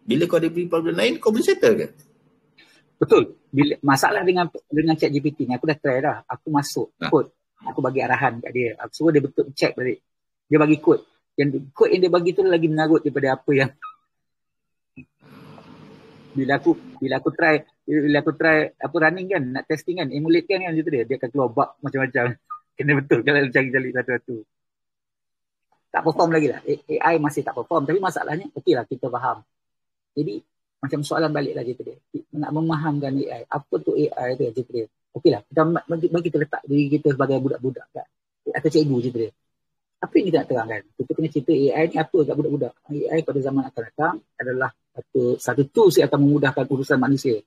Bila kau ada problem lain, kau boleh settle ke? Betul. Bila masalah dengan ChatGPT ni, aku dah try dah. Aku masuk kod, aku bagi arahan kat dia. Aku suruh dia betul check balik. Dia bagi kod. Kod yang dia bagi tu lagi mengarut daripada apa yang bila aku try apa running kan, nak testing kan, emulate kan gitu dia akan keluar bug macam-macam. Kena betul kalau cari satu-satu. tak perform lagi lah. AI masih tak perform. Tapi masalahnya, okey lah kita faham. Jadi, macam soalan balik lah cerita dia. Nak memahamkan AI. Apa tu AI tu cerita dia. Okey lah, bagi kita letak diri kita sebagai budak-budak kan. Atau cikgu cerita dia. Apa yang kita nak terangkan? Kita kena cerita AI ni apa kat budak-budak. AI pada zaman akan datang adalah satu tools yang akan memudahkan urusan manusia.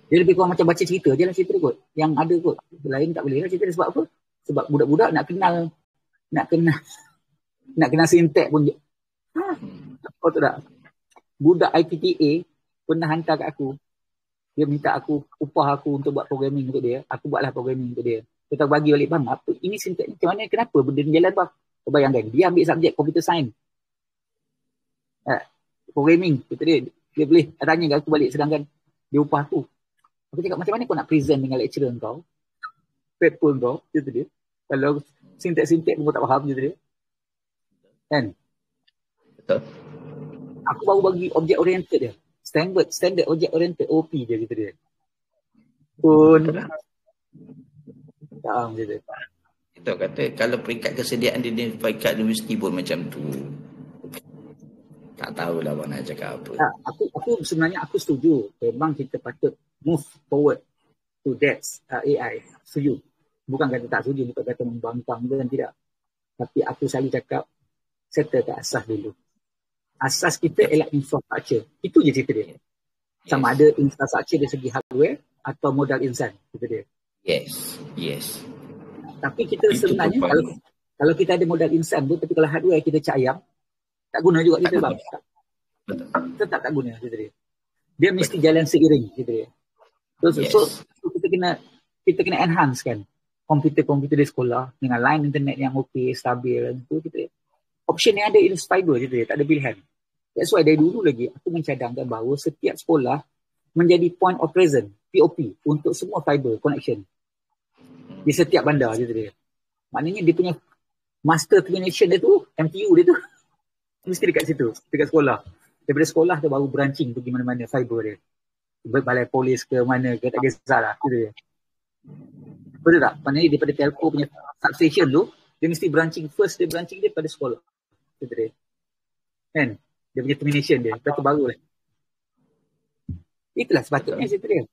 Dia lebih kurang macam baca cerita je lah cerita dia kot. Yang ada kot. Lain tak boleh lah cerita dia. Sebab apa? Sebab budak-budak nak kenal sintek pun. Kau tahu tak? Budak IPTA pernah hantar kat aku. Dia minta aku upah aku untuk buat programming untuk dia. Aku buatlah programming untuk dia. Kita bagi balik, bang, apa ini sintek ni macam mana? Kenapa benda ni jalan bang? Kau bayangkan, dia ambil subjek computer science. Programming, kata dia boleh tanya kat aku balik sedangkan dia upah aku. Aku cakap, macam mana kau nak present dengan lecturer kau? Paper kau, kata dia. Kalau sintek-sintek pun tak faham, kata dia. Kan? Betul. Aku baru bagi object oriented dia. Standard object oriented, OP dia, kata dia. Pun tak faham, kata dia. Kita kata, kalau peringkat kesediaan di peringkat universiti pun macam tu. Tak tahulah abang nak cakap apa. Aku sebenarnya aku setuju. Memang kita patut move forward to that AI. Setuju. Bukan kata tak setuju, bukan kata membangkang dan tidak. Tapi aku selalu cakap, settle ke asas dulu. Asas kita ialah infrastructure. Itu je cerita dia. Sama ada infrastructure dari segi hardware atau modal insan. Cerita dia. Yes. Tapi kita itu sebenarnya, kalau kita ada modal insan pun, tapi kalau hardware kita cak ayam, tak guna juga kita bang. Tetap tak guna cerita dia. Dia mesti jalan seiring cerita dia. So kita kena enhance kan komputer di sekolah dengan line internet yang okey, stabil tu kita. Option yang ada is fiber cerita dia, tak ada pilihan. That's why dari dulu lagi aku mencadangkan bahawa setiap sekolah menjadi point of presence, POP untuk semua fiber connection di setiap bandar cerita dia. Maknanya dia punya master termination dia tu, MTU dia tu mesti dekat situ, dekat sekolah. Daripada sekolah tu baru branching pergi mana-mana fiber dia. Balai polis ke mana ke, tak kisahlah. Betul tak? Maknanya daripada telco punya substation tu, dia mesti branching dia pada sekolah. Betul dia. Kan? Dia punya termination dia. Lepas tu baru lah. Itulah sepatutnya cerita dia.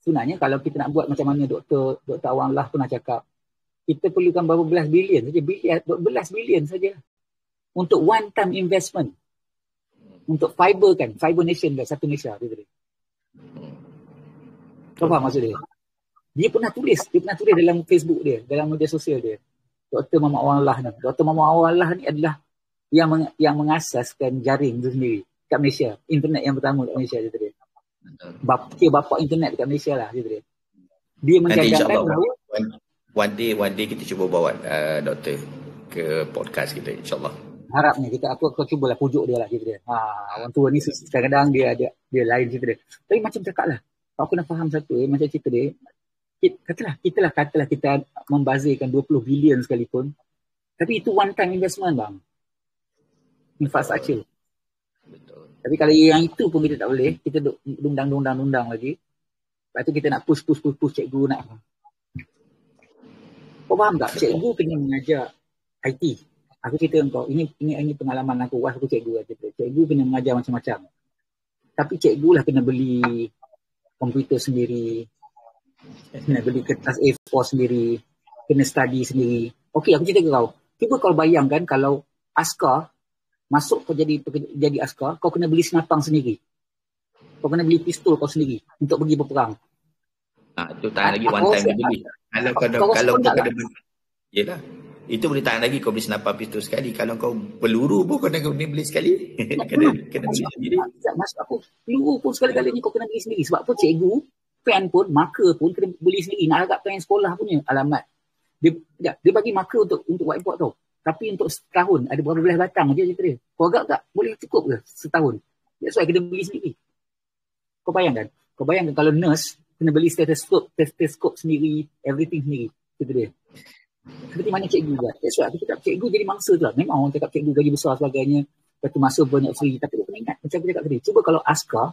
Sebenarnya kalau kita nak buat macam mana Dr. Awang Lah pernah cakap, kita perlukan berapa belas bilion saja. Belas bilion saja. Untuk one time investment. Untuk fiber kan. Fiber nation kan. Satu Malaysia. Kau faham maksud dia? Dia pernah tulis dalam Facebook dia. Dalam media sosial dia. Dr. Muhammad Awang Lah ni. Dr. Muhammad Awang Lah ni adalah yang mengasaskan jaring tu sendiri. Kat Malaysia. Internet yang pertama kat Malaysia. Dia bapa internet dekat Malaysia lah. Dia mencadangkan bahawa one day kita cuba bawa doktor ke podcast kita, insyaAllah. Harapnya aku cubalah pujuk dia lah cerita dia. Orang tua ni kadang-kadang dia lain cerita dia. Tapi macam cakap lah, aku nak faham satu macam cerita dia. Katalah kita membazirkan 20 bilion sekalipun. Tapi itu one time investment bang. Infrastructure. Betul. Tapi kalau yang itu pun kita tak boleh, kita dundang lagi. Lepas tu kita nak push cikgu nak. Kau faham tak? Cikgu kena mengajar IT. Aku cerita kau, ini pengalaman aku, aku cikgu. Cikgu kena mengajar macam-macam. Tapi cikgu lah kena beli komputer sendiri, kena beli kertas A4 sendiri, kena study sendiri. Okey, aku cerita ke kau. Cuba kau bayangkan kalau askar, masuk kau jadi askar, kau kena beli senapang sendiri. Kau kena beli pistol kau sendiri untuk pergi berperang. Itu tahan lagi one time dia beli. Kalau kau kena beli. Yelah. Itu boleh tahan lagi kau beli senapang pistol sekali. Kalau kau peluru pun kau kena beli sekali. kena beli sendiri. Maksud aku, peluru pun sekali-kali ni kau kena beli sendiri. Sebab apa cikgu, pen pun, marker pun kena beli sendiri. Nak agak pen sekolah punya alamat. Dia bagi marker untuk whiteboard tau. Tapi untuk setahun, ada berapa belas batang je cerita dia. Kau agak tak? Boleh cukup ke setahun? That's why kena beli sendiri. Kau bayangkan kalau nurse kena beli stethoscope sendiri, everything sendiri. Cerita dia. Seperti mana cikgu buat. That's why aku cakap cikgu jadi mangsa tu lah. Memang orang cakap cikgu gaji besar sebagainya. Lepas tu masa banyak free. Tapi dia kena ingat. Macam aku cakap tadi. Cuba kalau askar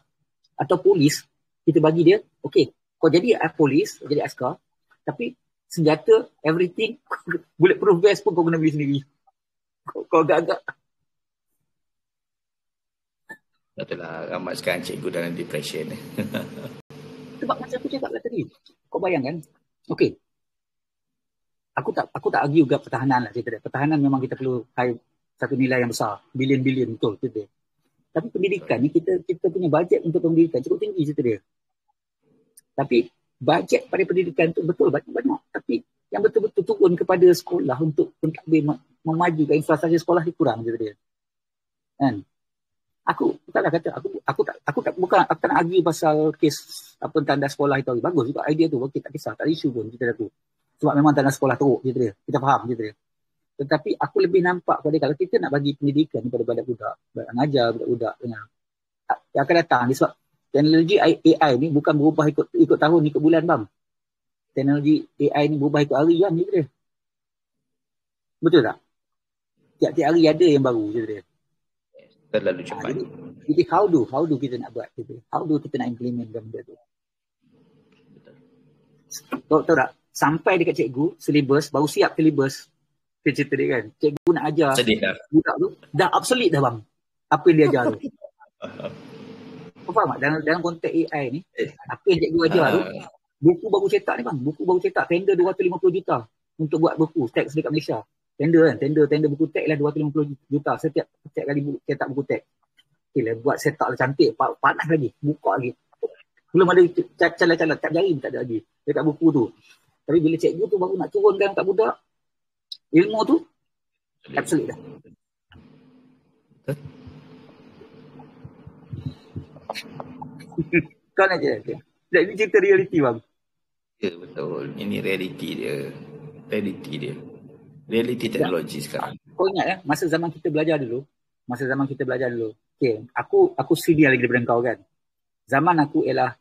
atau polis, kita bagi dia, okey, kau jadi polis, kau jadi askar. Tapi senjata, everything, bulletproof vest pun kau kena beli sendiri. Kau agak-agak. Betul lah, ramai sekarang cikgu dalam depression. Sebab macam aku cakap lah tadi, kau bayangkan, okay, aku tak argue juga pertahanan lah cerita dia. Pertahanan memang kita perlu satu nilai yang besar, bilion-bilion, betul cerita dia. Tapi pendidikan ni, kita punya bajet untuk pendidikan cukup tinggi cerita dia. Tapi bajet pada pendidikan tu betul banyak-banyak. Tapi yang betul-betul turun kepada sekolah untuk memajukan infrastruktur sekolah ni kurang cerita dia. Kan? Aku taklah kata, aku tak nak argue pasal kes apa tanda sekolah itu. Bagus juga idea tu, okey, tak kisah, tak isu pun cerita aku. Sebab memang tanda sekolah teruk cerita dia. Kita faham cerita dia. Tetapi aku lebih nampak pada kalau kita nak bagi pendidikan kepada budak-budak, mengajar budak-budak yang akan datang ni, sebab teknologi AI ni bukan berubah ikut tahun, ikut bulan, bang. Teknologi AI ni berubah ikut harian gitu dia. Betul tak? Tiap-tiap hari ada yang baru gitu dia. Terlalu cepat. Jadi how do kita nak buat gitu? How do kita nak implement benda tu? Betul. Tahu tak? Sampai dekat cikgu, syllabus, baru siap syllabus. Cerita dia kan. Cikgu nak ajar budak tu, dah obsolete dah, bang. Apa yang dia ajar tu. Kau faham tak? Dalam konteks AI ni, apa yang cikgu ajar tu, buku baru cetak ni, bang. Buku baru cetak, tender 250 juta untuk buat buku teks dekat Malaysia. Tender kan, tender buku teks lah 250 juta setiap kali cetak buku teks. Okay lah, buat setup lah cantik, panas lagi, buka lagi. Belum ada calat-calat, cap jari tak ada lagi dekat buku tu. Tapi bila cikgu tu baru nak turunkan kat budak, ilmu tu absolute dah. Kau nak cakap? Ini cerita reality, bang. Ya, betul. Ini reality dia. Reality teknologi sekarang. Kau ingat masa zaman kita belajar dulu. Okay, aku senior lagi daripada kau kan. Zaman aku ialah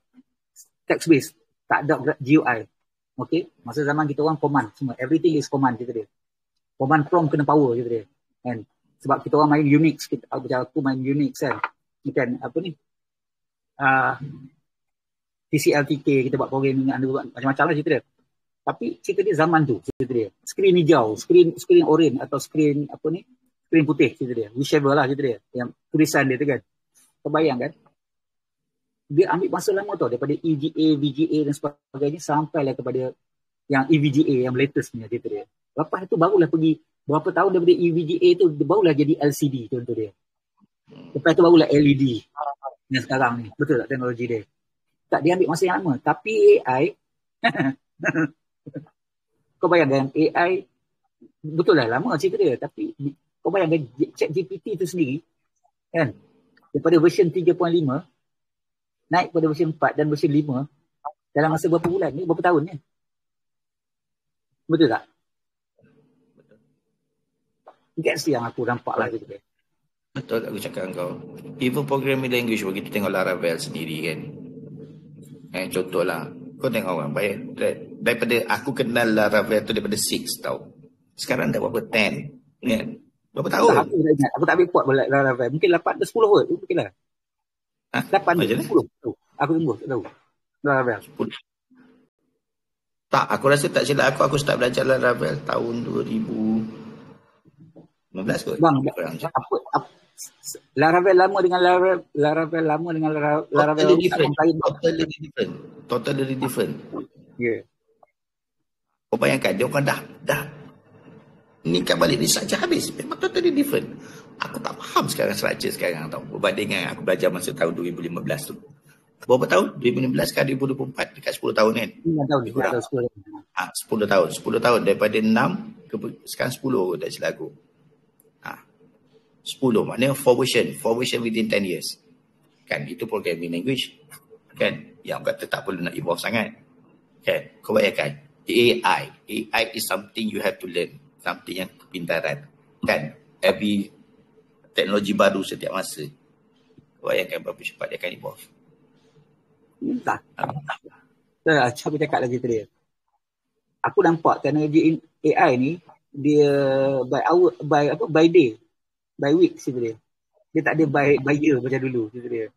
text based, tak ada GUI. Okay, masa zaman kita orang command semua. Everything is command kita dia. Command prompt kena power kita dia. Kan? Sebab kita orang main Unix, aku main Unix kan. Kan apa ni? TCL/TK, kita buat programming, macam-macam lah cerita dia. Tapi cerita dia zaman tu, cerita dia. Skrin hijau, skrin orange atau skrin apa ni? Skrin putih cerita dia. Whichever lah cerita dia. Yang tulisan dia tu kan. Kau bayangkan, dia ambil masa lama tau daripada EGA, VGA dan sebagainya sampailah kepada yang EVGA yang latest punya cerita dia. Lepas itu barulah pergi berapa tahun daripada EVGA tu barulah jadi LCD contoh dia. Lepas itu barulah LED yang sekarang ni. Betul tak teknologi dia? Tak, dia ambil masa yang lama. Tapi AI kau bayangkan AI betul lah lama cerita dia, tapi kau bayangkan ChatGPT tu sendiri kan, daripada version 3.5 naik pada version 4 dan version 5 dalam masa berapa bulan ni, berapa tahun ni. Betul tak? That's yang aku nampak lah gitu. Betul aku cakap dengan kau. Even programming language bagi kita tengok Laravel sendiri kan. Contohlah, kau tengok orang baik daripada aku kenal Laravel tu daripada 6 tau. Sekarang dah berapa 10 kan? Berapa tahun? Aku tak ambil kuat Laravel. Mungkin 8 atau 10 kot. Mungkin lah. 8 atau 10. Aku tunggu, tak tahu. Laravel. Tak, aku rasa tak silap aku start belajar Laravel tahun 2015 kot. Bang, apa Laravel lama dengan Laravel lama dengan Laravel totally different. Yeah. Kau bayangkan dia orang dah ni kan balik ni saja habis. Memang totally different. Aku tak faham sekarang structure sekarang tau. Berbanding dengan aku belajar masa tahun 2015 tu. Berapa tahun? 2015 kan 2024 dekat 10 tahun kan? 9 tahun. 10 tahun. 10 tahun daripada 6 ke sekarang 10 tak silap aku. 10 maknanya 4 version within 10 years. Kan itu programming language. Kan yang kata tak perlu nak evolve sangat. Kan kau bayangkan AI is something you have to learn, something yang kepintaran. Kan every teknologi baru setiap masa. Kau bayangkan berapa cepat dia akan evolve. Tak. Aku cakap lagi tadi. Aku nampak teknologi AI ni dia by day, by week cerita dia. Dia tak ada by year macam dulu cerita dia.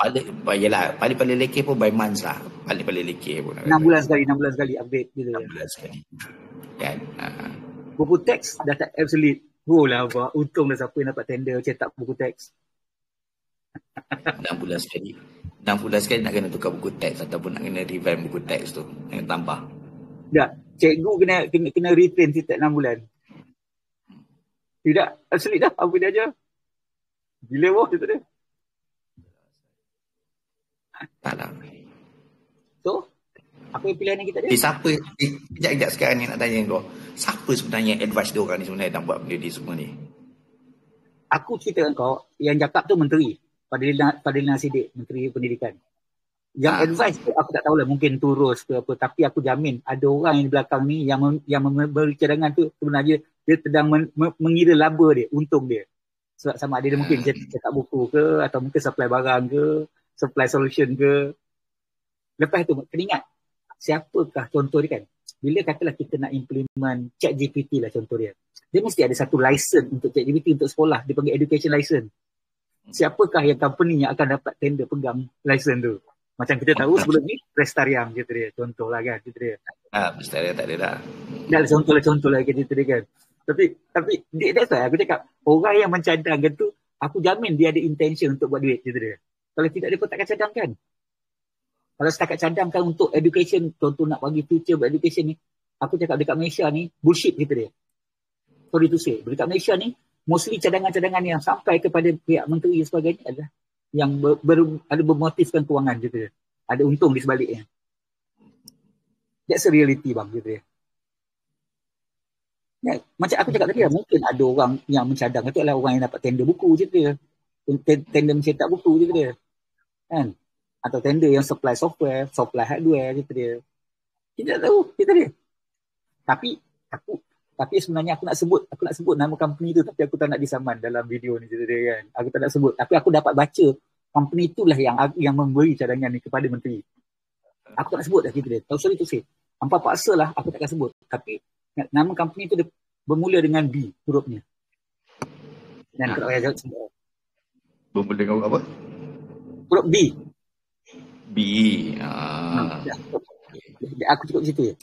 Paling lekeh pun by months lah. Paling lekeh pun. 6 bulan sekali update gitu. 6 bulan sekali. Kan? Buku teks dah tak obsolete. Lah apa, untung dah siapa yang dapat tender cetak buku teks. 6 bulan sekali. 6 bulan sekali nak kena tukar buku teks ataupun nak kena revamp buku teks tu. Yang tambah. Tak, cikgu kena retrain setiap 6 bulan. Tidak, obsolete dah. Apa dia ajar? Gila wah tu dia. Tak lah. So, apa yang pilihan yang kita ada? Siapa, sekejap sekarang ni nak tanya kau. Siapa sebenarnya advice dia orang ni sebenarnya nak buat benda ni semua ni? Aku ceritakan kau, yang cakap tu menteri. Fadlina Siddiq, Menteri Pendidikan. Yang advice tu aku tak tahulah, mungkin turus ke apa. Tapi aku jamin ada orang yang di belakang ni yang memberi cadangan tu sebenarnya dia sedang mengira laba dia, untung dia. Sebab sama ada dia mungkin cetak buku ke, atau mungkin supply barang ke, supply solution ke. Lepas tu, kena ingat, siapakah contoh dia kan? Bila katalah kita nak implement ChatGPT lah contoh dia. Dia mesti ada satu license untuk ChatGPT untuk sekolah. Dia panggil education license. Siapakah yang company yang akan dapat tender pegang license tu? Macam kita tahu sebelum ni, Prestariam gitu dia. Contoh lah kan, gitu dia. Prestariam tak ada dah. Dah contoh lah gitu dia kan. Tapi that's why aku cakap, orang yang mencadangkan tu, aku jamin dia ada intention untuk buat duit gitu dia. Kalau tidak, dia pun takkan cadangkan. Kalau setakat cadangkan untuk education, contoh nak bagi future buat education ni, aku cakap dekat Malaysia ni, bullshit gitu dia. Sorry to say. Dekat Malaysia ni, mostly cadangan-cadangan yang sampai kepada pihak menteri dan sebagainya adalah yang ada bermotifkan kewangan gitu dia. Ada untung di sebaliknya. That's a reality bang gitu dia. Ya, macam aku cakap tadi, mungkin ada orang yang mencadang itu adalah orang yang dapat tender buku je dia. Tender mencetak buku je dia. Kan? Atau tender yang supply software, supply hardware gitu dia. Kita tak tahu gitu dia. Tapi sebenarnya aku nak sebut nama company tu, tapi aku tak nak disaman dalam video ni gitu dia kan. Aku tak nak sebut, tapi aku dapat baca company itulah yang memberi cadangan ni kepada menteri. Aku tak nak sebut dah gitu dia. Tahu sorry tu say. Hampa paksa lah aku takkan sebut. Tapi nama company tu dia bermula dengan B hurufnya. Dan kalau saya jawab bermula dengan apa? Huruf B. Aku cukup situ je.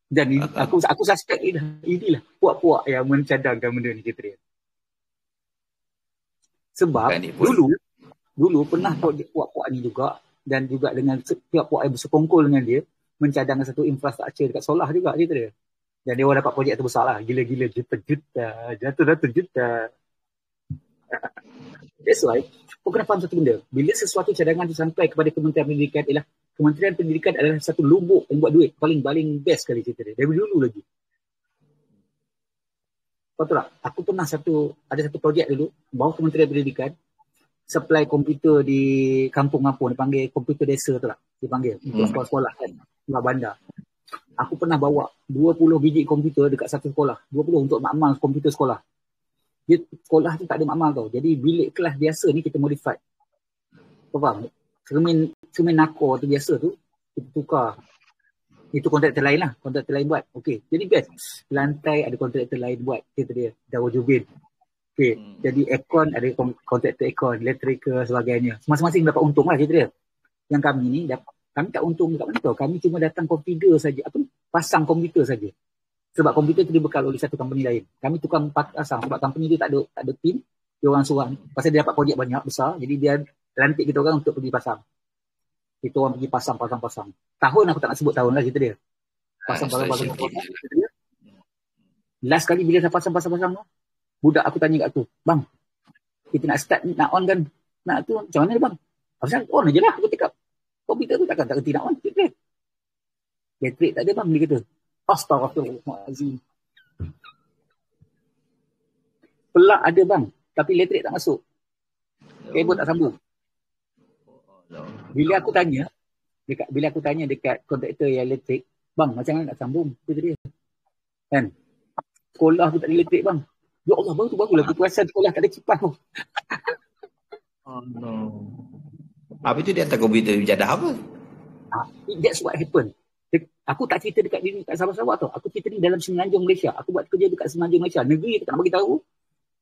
Dan aku suspect inilah puak-puak yang mencadangkan benda ni kita dia. Sebab dulu pernah puak-puak ni juga, dan juga dengan puak-puak yang bersekongkol dengan dia mencadangkan satu infrastruktur dekat Solah juga kita dia. Dan dia orang dapat projek terbesar lah, gila-gila juta-juta, jatuh-jatuh juta. That's why kau kena faham satu benda. Bila sesuatu cadangan itu sampai kepada Kementerian Pendidikan, ialah Kementerian Pendidikan adalah satu lubuk yang buat duit paling best sekali cerita dia. Dari dulu lagi. Kau tahu tak? Aku pernah ada satu projek dulu bawah Kementerian Pendidikan, supply komputer di kampung-kampung, dipanggil komputer desa tu lah. Dipanggil untuk sekolah-sekolah kan, sekolah bandar. Aku pernah bawa 20 biji komputer dekat satu sekolah. 20 untuk makmal komputer sekolah. Sekolah tu tak ada makmal tau. Jadi bilik kelas biasa ni kita modify. Kau faham? Cermin nakor tu biasa tu kita tukar. Itu kontraktor lain lah. Kontraktor lain buat. Okey. Jadi best. Lantai ada kontraktor lain buat. Kita dia. Dawa Jubin. Okey. Jadi aircon ada kontraktor aircon. Elektrika sebagainya. Masing-masing dapat untung lah kita dia. Yang kami ni kami tak untung dekat mana tau. Kami cuma datang configure saja. Pasang komputer saja. Sebab komputer tu dibekal oleh satu company lain. Kami tukar pasang. Sebab company tu tak ada team. Dia orang suruh. Pasal dia dapat projek banyak besar. Jadi dia lantik kita orang untuk pergi pasang. Kita orang pergi pasang. Tahun aku tak nak sebut tahun lah cerita dia. Pasang. Last kali bila saya pasang tu, budak aku tanya kat aku, bang, kita nak start, nak on kan? Nak tu, macam mana bang? Pasal on je lah, aku cakap. Komputer tu takkan tak kerti nak on. Elektrik tak ada bang, dia kata. Astaghfirullahaladzim. Pelak ada bang, tapi elektrik tak masuk. Kabel tak sambung. Bila aku tanya dekat kontraktor yang elektrik, bang macam mana nak sambung? Kata dia. Kan? Sekolah pun tak ada elektrik bang. Ya Allah, baru aku perasan sekolah tak ada kipas tu. Oh no. Apa itu dia hantar komputer bijadah apa? That's what happened. Aku tak cerita dekat Sabah-Sabah tau. Aku cerita ni dalam Semenanjung Malaysia. Aku buat kerja dekat Semenanjung Malaysia. Negeri tak nak bagi tahu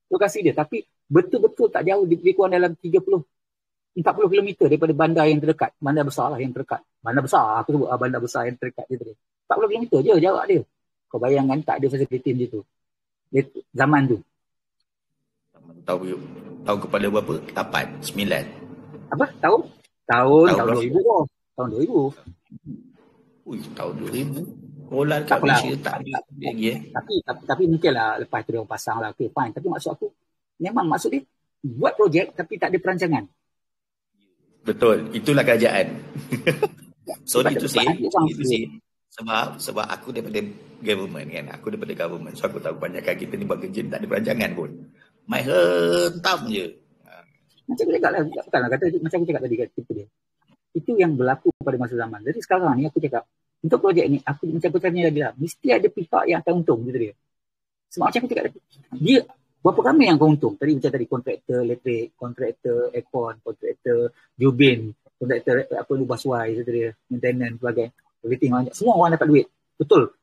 lokasi dia. Tapi betul-betul tak jauh. Lebih kurang dalam 30 40 kilometer daripada bandar yang terdekat. Bandar besar lah yang terdekat. Bandar besar, aku sebut bandar besar yang terdekat dia. 40 kilometer je jarak dia. Kau bayangkan tak ada fasiliti macam tu. Zaman tu. Tahu kepala berapa? 8, 9. Apa? Tahun 2000 kau. Tahun 2000. Ui, tahun 2000. Sekolah kat Malaysia tak ada lagi Tapi mungkinlah lepas tu dia orang pasang lah. Okay, fine. Tapi maksud aku, memang maksud dia buat projek tapi tak ada perancangan. Betul, itulah kerajaan. Sorry to say. Sebab aku daripada government kan. So aku tahu kebanyakan kita ni buat kerja tak ada perancangan pun. Main hentam je. Macam aku cakap lah, bukanlah kata macam aku cakap tadi kat tipu dia. Itu yang berlaku pada masa zaman. Jadi sekarang ni aku cakap, untuk projek ni, aku macam aku tanya lagi lah, mesti ada pihak yang akan untung gitu dia. Sebab macam aku cakap tadi, dia berapa ramai yang akan untung? Tadi macam tadi, kontraktor elektrik, kontraktor aircon, kontraktor jubin, kontraktor lubang suai, gitu dia, maintenance sebagainya, everything banyak. Semua orang dapat duit. Betul.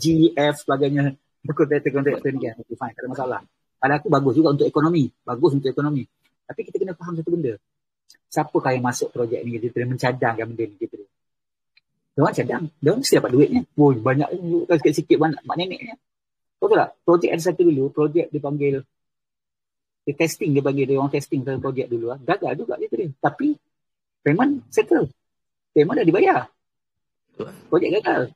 GF sebagainya, kontraktor ni kan, okay, fine, tak ada masalah. Pada aku bagus juga untuk ekonomi. Tapi kita kena faham satu benda. Siapakah yang masuk projek ni? Dia mencadangkan benda ni. Dia orang cadang. Dia mesti dapat duitnya. Banyak sikit-sikit mak neneknya. Betul tak? Projek ada satu dulu. Projek dipanggil dia testing. Dia orang testing satu projek dulu. Gagal juga dia. Tapi payment settle. Payment dah dibayar. Projek gagal.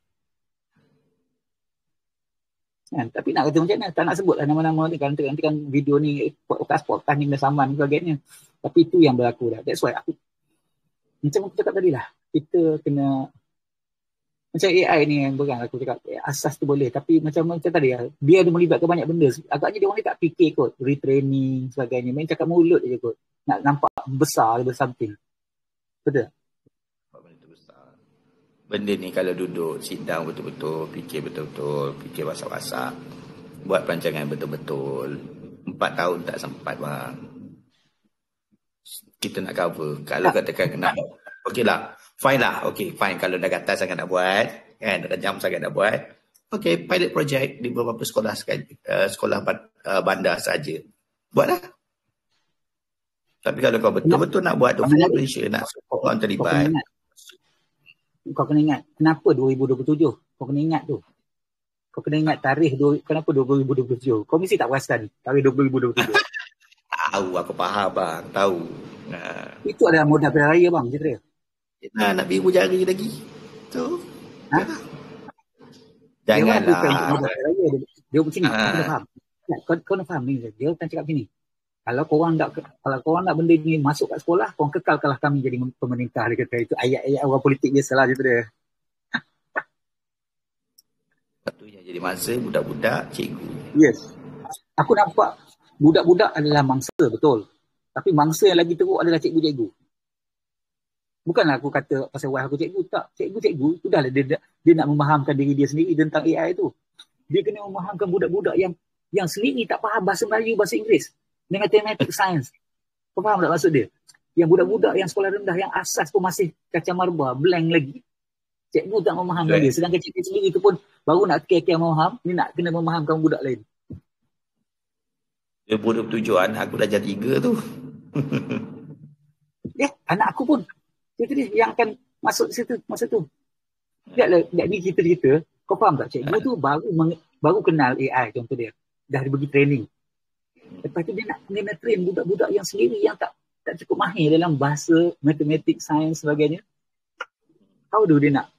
Kan? Tapi nak kata macam mana, tak nak sebutlah nama-nama ni kan, nanti kan video ni podcast ni dah saman sebagainya. Tapi itu yang berlaku dah. That's why aku macam aku cakap tadi lah, kita kena macam AI ni yang berang aku cakap asas tu boleh, tapi macam tadi lah, dia ada melibatkan banyak benda. Agaknya dia orang ni tak fikir kot, retraining sebagainya, main cakap mulut je kot, nak nampak besar ada something. Betul? Benda ni kalau duduk, sit down betul-betul, fikir betul-betul, fikir masak-masak, buat perancangan betul-betul, 4 tahun tak sempat bang. Kita nak cover. Kalau katakan kena, okey lah, fine lah, okey, fine. Kalau dah kata sangat nak buat, kan, dah jam sangat nak buat, okey, pilot project di beberapa sekolah bandar saja. Buatlah. Tapi kalau kau betul-betul nak buat, Malaysia nak support orang terlibat. Kau kena ingat, kenapa 2027? Kau kena ingat tu. Kau kena ingat tarikh, kenapa 2027? Kau mesti tak perasan tarikh 2027. Tahu, aku faham bang, tahu. Itu adalah modal pilihan raya bang, cerita dia. Nak biru jari lagi. Tu. Janganlah. Dia modal pilihan raya. Dia macam ni, kau kena faham. Kau kena faham ni, dia akan cakap macam ni. Kalau korang nak benda ni masuk kat sekolah, korang kekalkanlah kami jadi pemerintah. Dia kata itu ayat-ayat orang politik biasalah gitu dia. Patutnya jadi mangsa budak-budak cikgu. Yes. Aku nampak budak-budak adalah mangsa, betul. Tapi mangsa yang lagi teruk adalah cikgu-cikgu. Bukanlah aku kata pasal wife aku cikgu, tak. Cikgu-cikgu, sudahlah dia nak memahamkan diri dia sendiri tentang AI tu. Dia kena memahamkan budak-budak yang sendiri tak faham bahasa Melayu, bahasa Inggeris. Dengan matematik, sains. Kau faham tak maksud dia? Yang budak-budak yang sekolah rendah, yang asas pun masih kacang marba, blank lagi. Cikgu tak memahamkan dia. Sedangkan cikgu sendiri tu pun baru nak kira-kira memaham, ni nak kena memahamkan budak lain. 2027 anak aku dah jadi 3 tu. Anak aku pun. Dia yang akan masuk situ masa tu. Lihatlah, ni cerita-cerita. Kau faham tak? Cikgu tu baru kenal AI contoh dia. Dah dibagi training. Lepas tu dia nak train budak-budak yang sendiri yang tak cukup mahir dalam bahasa, matematik, sains sebagainya. How do dia nak?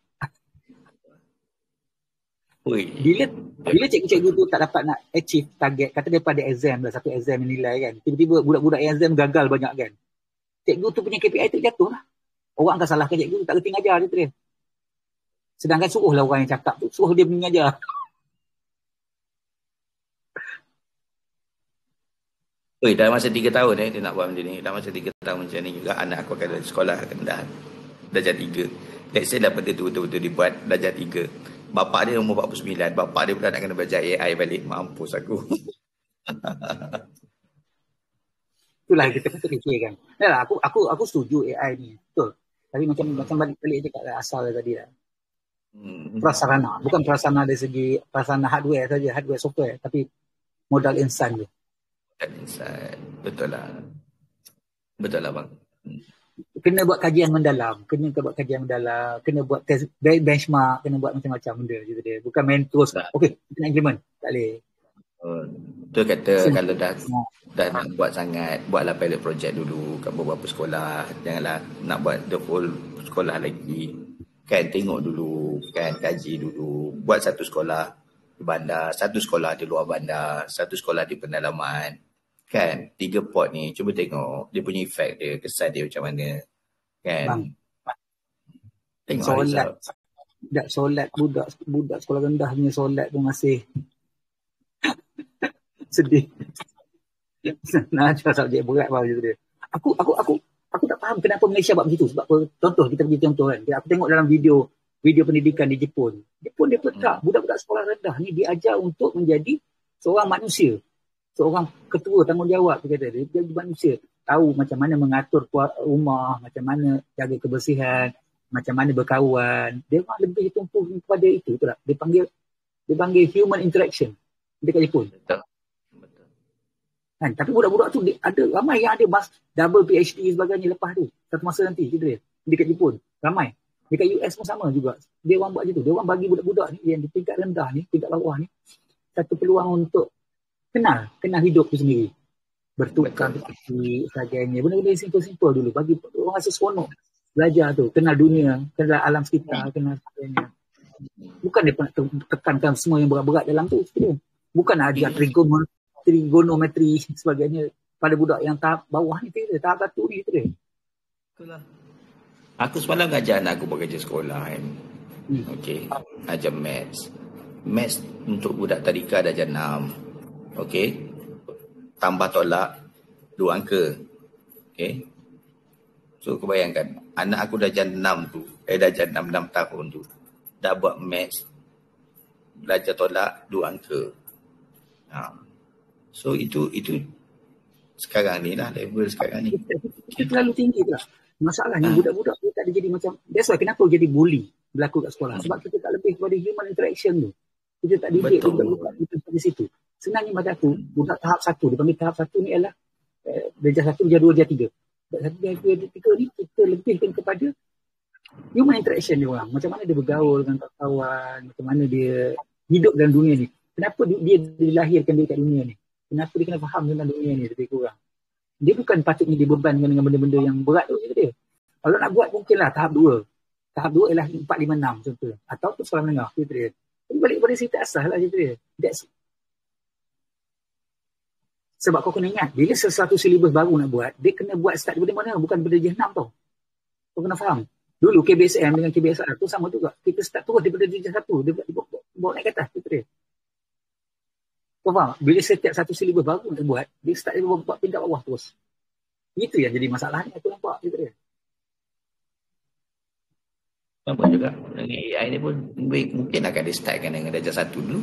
Bila cikgu-cikgu tu tak dapat nak achieve target, kata dia pada exam lah, satu exam yang nilai kan. Tiba-tiba budak-budak yang exam gagal banyak kan. Cikgu tu punya KPI tu jatuh lah. Orang akan salahkan cikgu tu, tak kerti ngajar dia. Sedangkan suruhlah orang yang cakap tu, suruh dia mengajar. Dalam masa 3 tahun dia nak buat benda ni. Dalam masa 3 tahun macam ni juga anak aku akan sekolah dah darjah 3. Let's say dah benda tu betul-betul dibuat darjah 3. Bapak dia umur 49. Bapak dia pula nak kena belajar AI balik. Mampus aku. Itulah kita patut fikirkan. Yalah, aku setuju AI ni. Betul. Tapi macam balik cakap asal tadi lah. Prasarana. Bukan prasarana dari segi prasarana hardware saja, hardware software. Tapi modal insan tu. Insan. Betul lah bang. Kena buat kajian mendalam, kena buat test benchmark, kena buat macam-macam benda gitu dia. Bukan main terus, okey, kita nak implement. Tak boleh. Tu kata kalau dah nak buat sangat, buatlah pilot project dulu kat beberapa sekolah. Janganlah nak buat the whole sekolah lagi. Kan tengok dulu, kan kaji dulu. Buat satu sekolah di bandar, satu sekolah di luar bandar, satu sekolah di pendalaman. Kan 3 port ni cuba tengok dia punya efek dia, kesan dia macam mana. Kan. Bang, tengok solat budak sekolah rendah punya solat pun masih sedih. Nak ajar subjek berat macam tu dia. Aku tak faham kenapa Malaysia buat begitu. Sebab apa? Contoh, kita pergi contoh kan. Aku tengok dalam video pendidikan di Jepun. Jepun dia letak budak-budak sekolah rendah ni diajar untuk menjadi seorang manusia. Seorang ketua tanggungjawab, dia kata. Dia jadi manusia. Tahu macam mana mengatur rumah, macam mana jaga kebersihan, macam mana berkawan. Dia memang lebih tumpu kepada itu. Itulah. Dia panggil human interaction dekat Jepun. Betul. Kan? Tapi budak-budak tu ada ramai yang ada double PhD sebagainya lepas tu. Satu masa nanti gitu dia. Dekat Jepun. Ramai. Dekat US pun sama juga. Dia orang buat macam tu. Dia orang bagi budak-budak ni yang di tingkat rendah ni, tingkat bawah ni, satu peluang untuk kenal hidup tu sendiri. Bertukar sebagainya. Benda-benda simple-simple dulu. Bagi orang rasa seronok. Belajar tu. Kenal dunia. Kenal alam sekitar. Kenal sebagainya. Bukan dia nak tekankan semua yang berat-berat dalam tu. Bukan ajar trigonometri sebagainya pada budak yang tahap bawah ni. Tahap 1 ni. Itulah. Aku semalam ngajar anak aku bekerja sekolah kan. Okey. Ajar maths. Maths untuk budak tadika dah ajar 6. Okey. Tambah tolak 2 angka. Okey. So kau bayangkan anak aku dah ajar 6 tu. Dah ajar 6 tahun tu. Dah buat maths. Belajar tolak 2 angka. So itu sekarang ni lah, level sekarang ni. Itu terlalu tinggi tu lah. Masalahnya budak-budak dia tak ada jadi macam, that's why kenapa jadi bully berlaku kat sekolah. Sebab kita tak lebih kepada human interaction tu. Kita tak didik budak-budak kita pada situ. Senangnya macam tu, budak tahap 1, dia panggil tahap 1 ni ialah darjah 1, darjah 2, darjah 3. Darjah 1, darjah 2, darjah 3 ni kita lebihkan kepada human interaction dia orang. Macam mana dia bergaul dengan kawan, macam mana dia hidup dalam dunia ni. Kenapa dia dilahirkan dekat dunia ni. Kenapa dia kena faham tentang dunia ni lebih kurang. Dia bukan patutnya dibebankan dengan benda-benda yang berat tu dia. Kalau nak buat mungkinlah tahap 2. Tahap 2 ialah 4, 5, 6 contoh. Atau tu sekolah menengah gitu dia. Jadi balik pada cerita asal lah gitu dia. Sebab kau kena ingat, bila sesuatu silibus baru nak buat, dia kena buat start daripada mana, bukan daripada darjah 6 tau. Kau kena faham. Dulu KBSM dengan KBSR tu sama juga. Kita start terus daripada darjah 1, dia bawa naik ke atas gitu dia. Kau faham? Bila setiap satu silibus baru nak buat, dia start daripada tingkat bawah terus. Itu yang jadi masalahnya aku nampak gitu dia. Nampak juga dengan AI ni pun mungkin akan di startkan dengan darjah 1 dulu.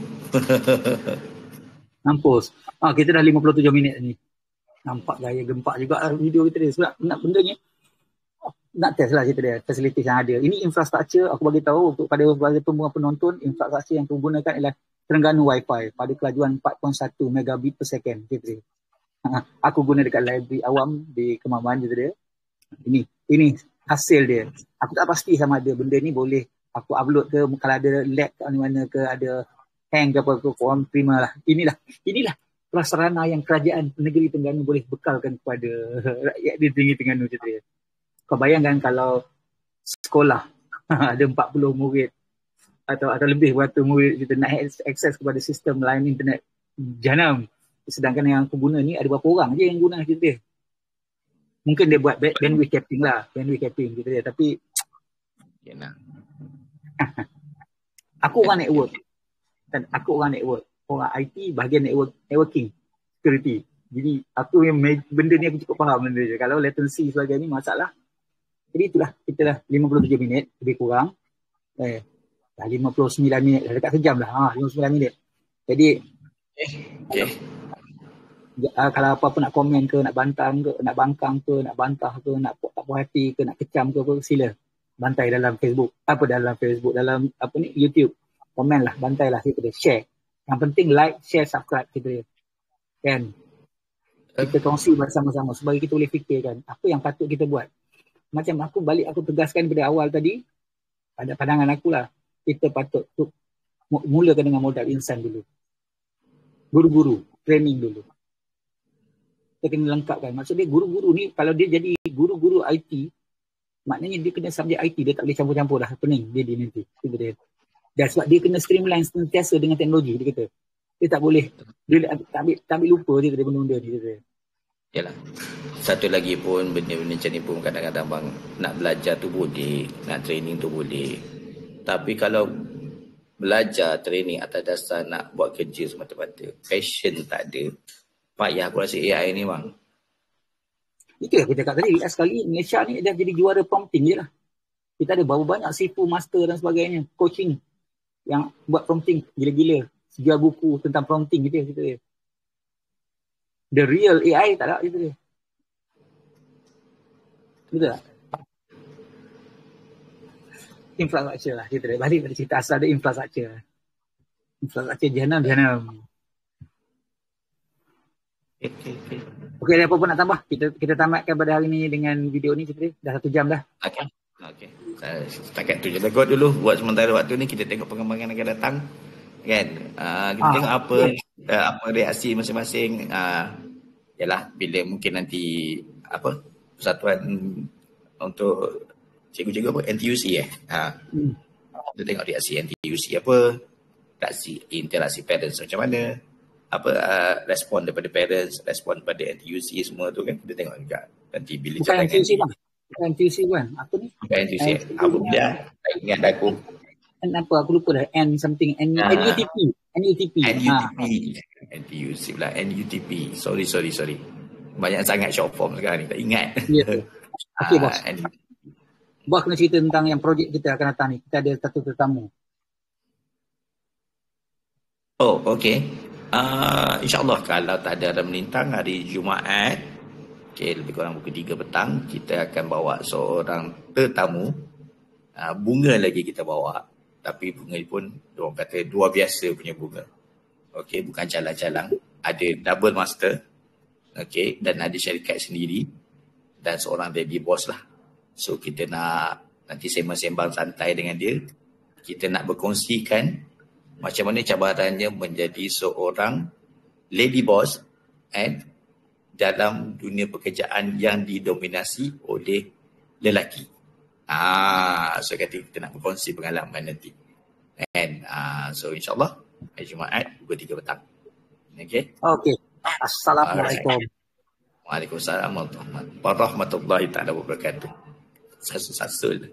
Mampus. Kita dah 57 minit ni. Nampak gaya gempak juga video kita ni. Sebab nak benda ni nak test lah cerita dia, facilities yang ada. Ini infrastruktur, aku bagi tahu untuk pada semua penonton, infrastruktur yang aku gunakan ialah Terengganu Wi-Fi pada kelajuan 4.1 megabit per second. Gitu. Aku guna dekat library awam di Kemaman gitu dia. Ini hasil dia. Aku tak pasti sama ada benda ni boleh aku upload ke, kalau ada lag kat mana ke, ada hang ke apa ke, korang terima lah. Inilah prasarana yang kerajaan negeri Terengganu boleh bekalkan kepada rakyat di negeri Terengganu gitu dia. Kau bayangkan kalau sekolah ada 40 murid atau lebih beratus murid kita nak akses kepada sistem line internet janam. Sedangkan yang aku guna ni ada berapa orang je yang guna gitu dia. Mungkin dia buat bandwidth capping lah, bandwidth capping gitu dia. Tapi aku orang network. Dan aku orang network. Orang IT bahagian networking, security. Jadi aku yang benda ni aku cukup faham benda je. Kalau latency sebagainya masalah. Jadi itulah, kita dah 57 minit lebih kurang. Dah 59 minit, dah dekat sejam lah. 59 minit. Jadi kalau apa-apa nak komen ke, nak bantang ke, nak bangkang ke, nak bantah ke, nak tak puas hati ke, nak kecam ke apa, sila bantai dalam Facebook. Dalam YouTube. Komen lah, bantai lah, kita share. Yang penting like, share, subscribe kita. Kan? Kita kongsi bersama-sama supaya kita boleh fikirkan apa yang patut kita buat. Macam aku tegaskan pada awal tadi, pada pandangan akulah, kita patut mulakan dengan modal insan dulu. Guru-guru, training dulu. Kita kena lengkapkan. Maksudnya guru-guru ni, kalau dia jadi guru-guru IT, maknanya dia kena subjek IT, dia tak boleh campur-campur dah. Pening dia nanti. Dan sebab dia kena streamline sentiasa dengan teknologi, dia kata. Dia tak boleh, dia tak ambil lupa dia kata benda-benda ni. Yalah. Satu lagi pun benda-benda macam ni pun kadang-kadang bang, nak belajar tu boleh, nak training tu boleh. Tapi kalau belajar training atas dasar nak buat kerja semata-mata, passion tak ada, payah aku rasa AI ni bang. Itu yang aku cakap tadi, sekali Malaysia ni dah jadi juara prompting je lah. Kita ada berapa banyak sifu, master dan sebagainya, coaching yang buat prompting, gila-gila. Jual buku tentang prompting gitu dia. The real AI tak ada gitu dia. Betul tak? Infrastructure lah gitu dia. Balik pada cerita asal dia infrastructure. Infrastructure jahanam. Okay, ada apa pun nak tambah? Kita tamatkan pada hari ni dengan video ni cerita dia. Dah 1 jam dah. Okay. Setakat tu je lah kot dulu. Buat sementara waktu ni kita tengok pengembangan akan datang. Kan? Kita tengok apa reaksi masing-masing. Yalah, bila mungkin nanti persatuan untuk cikgu-cikgu apa? NTUC Kita tengok reaksi NTUC apa, interaksi parents macam mana, respon daripada parents, respon daripada NTUC semua tu kan. Kita tengok juga nanti bila bukan NTUC bang. Bukan NTUC kan? Apa ni? Bukan NTUC. Apa dia? Ingat aku. Kenapa aku lupa dah? NUTP. NTUC pula. NUTP. Sorry. Banyak sangat short form sekarang ni. Tak ingat. Ya. Okey bos. Bos kena cerita tentang yang projek kita akan datang ni. Kita ada satu tetamu. Oh, okey. InsyaAllah kalau tak ada melintang hari Jumaat, lebih kurang pukul 3 petang, kita akan bawa seorang tetamu. Bunga lagi kita bawa. Tapi bunga pun, orang kata, dua biasa punya bunga. Okey, bukan calang-calang. Ada double master. Okey, dan ada syarikat sendiri. Dan seorang baby boss lah. So, kita nak nanti sembang-sembang santai dengan dia. Kita nak berkongsikan macam mana cabarannya menjadi seorang lady boss dalam dunia pekerjaan yang didominasi oleh lelaki. So kita nak berkongsi pengalaman nanti. So insyaAllah hari Jumaat pukul 3 petang. Okay. Assalamualaikum. Waalaikumsalam warahmatullahi wabarakatuh. Sasul.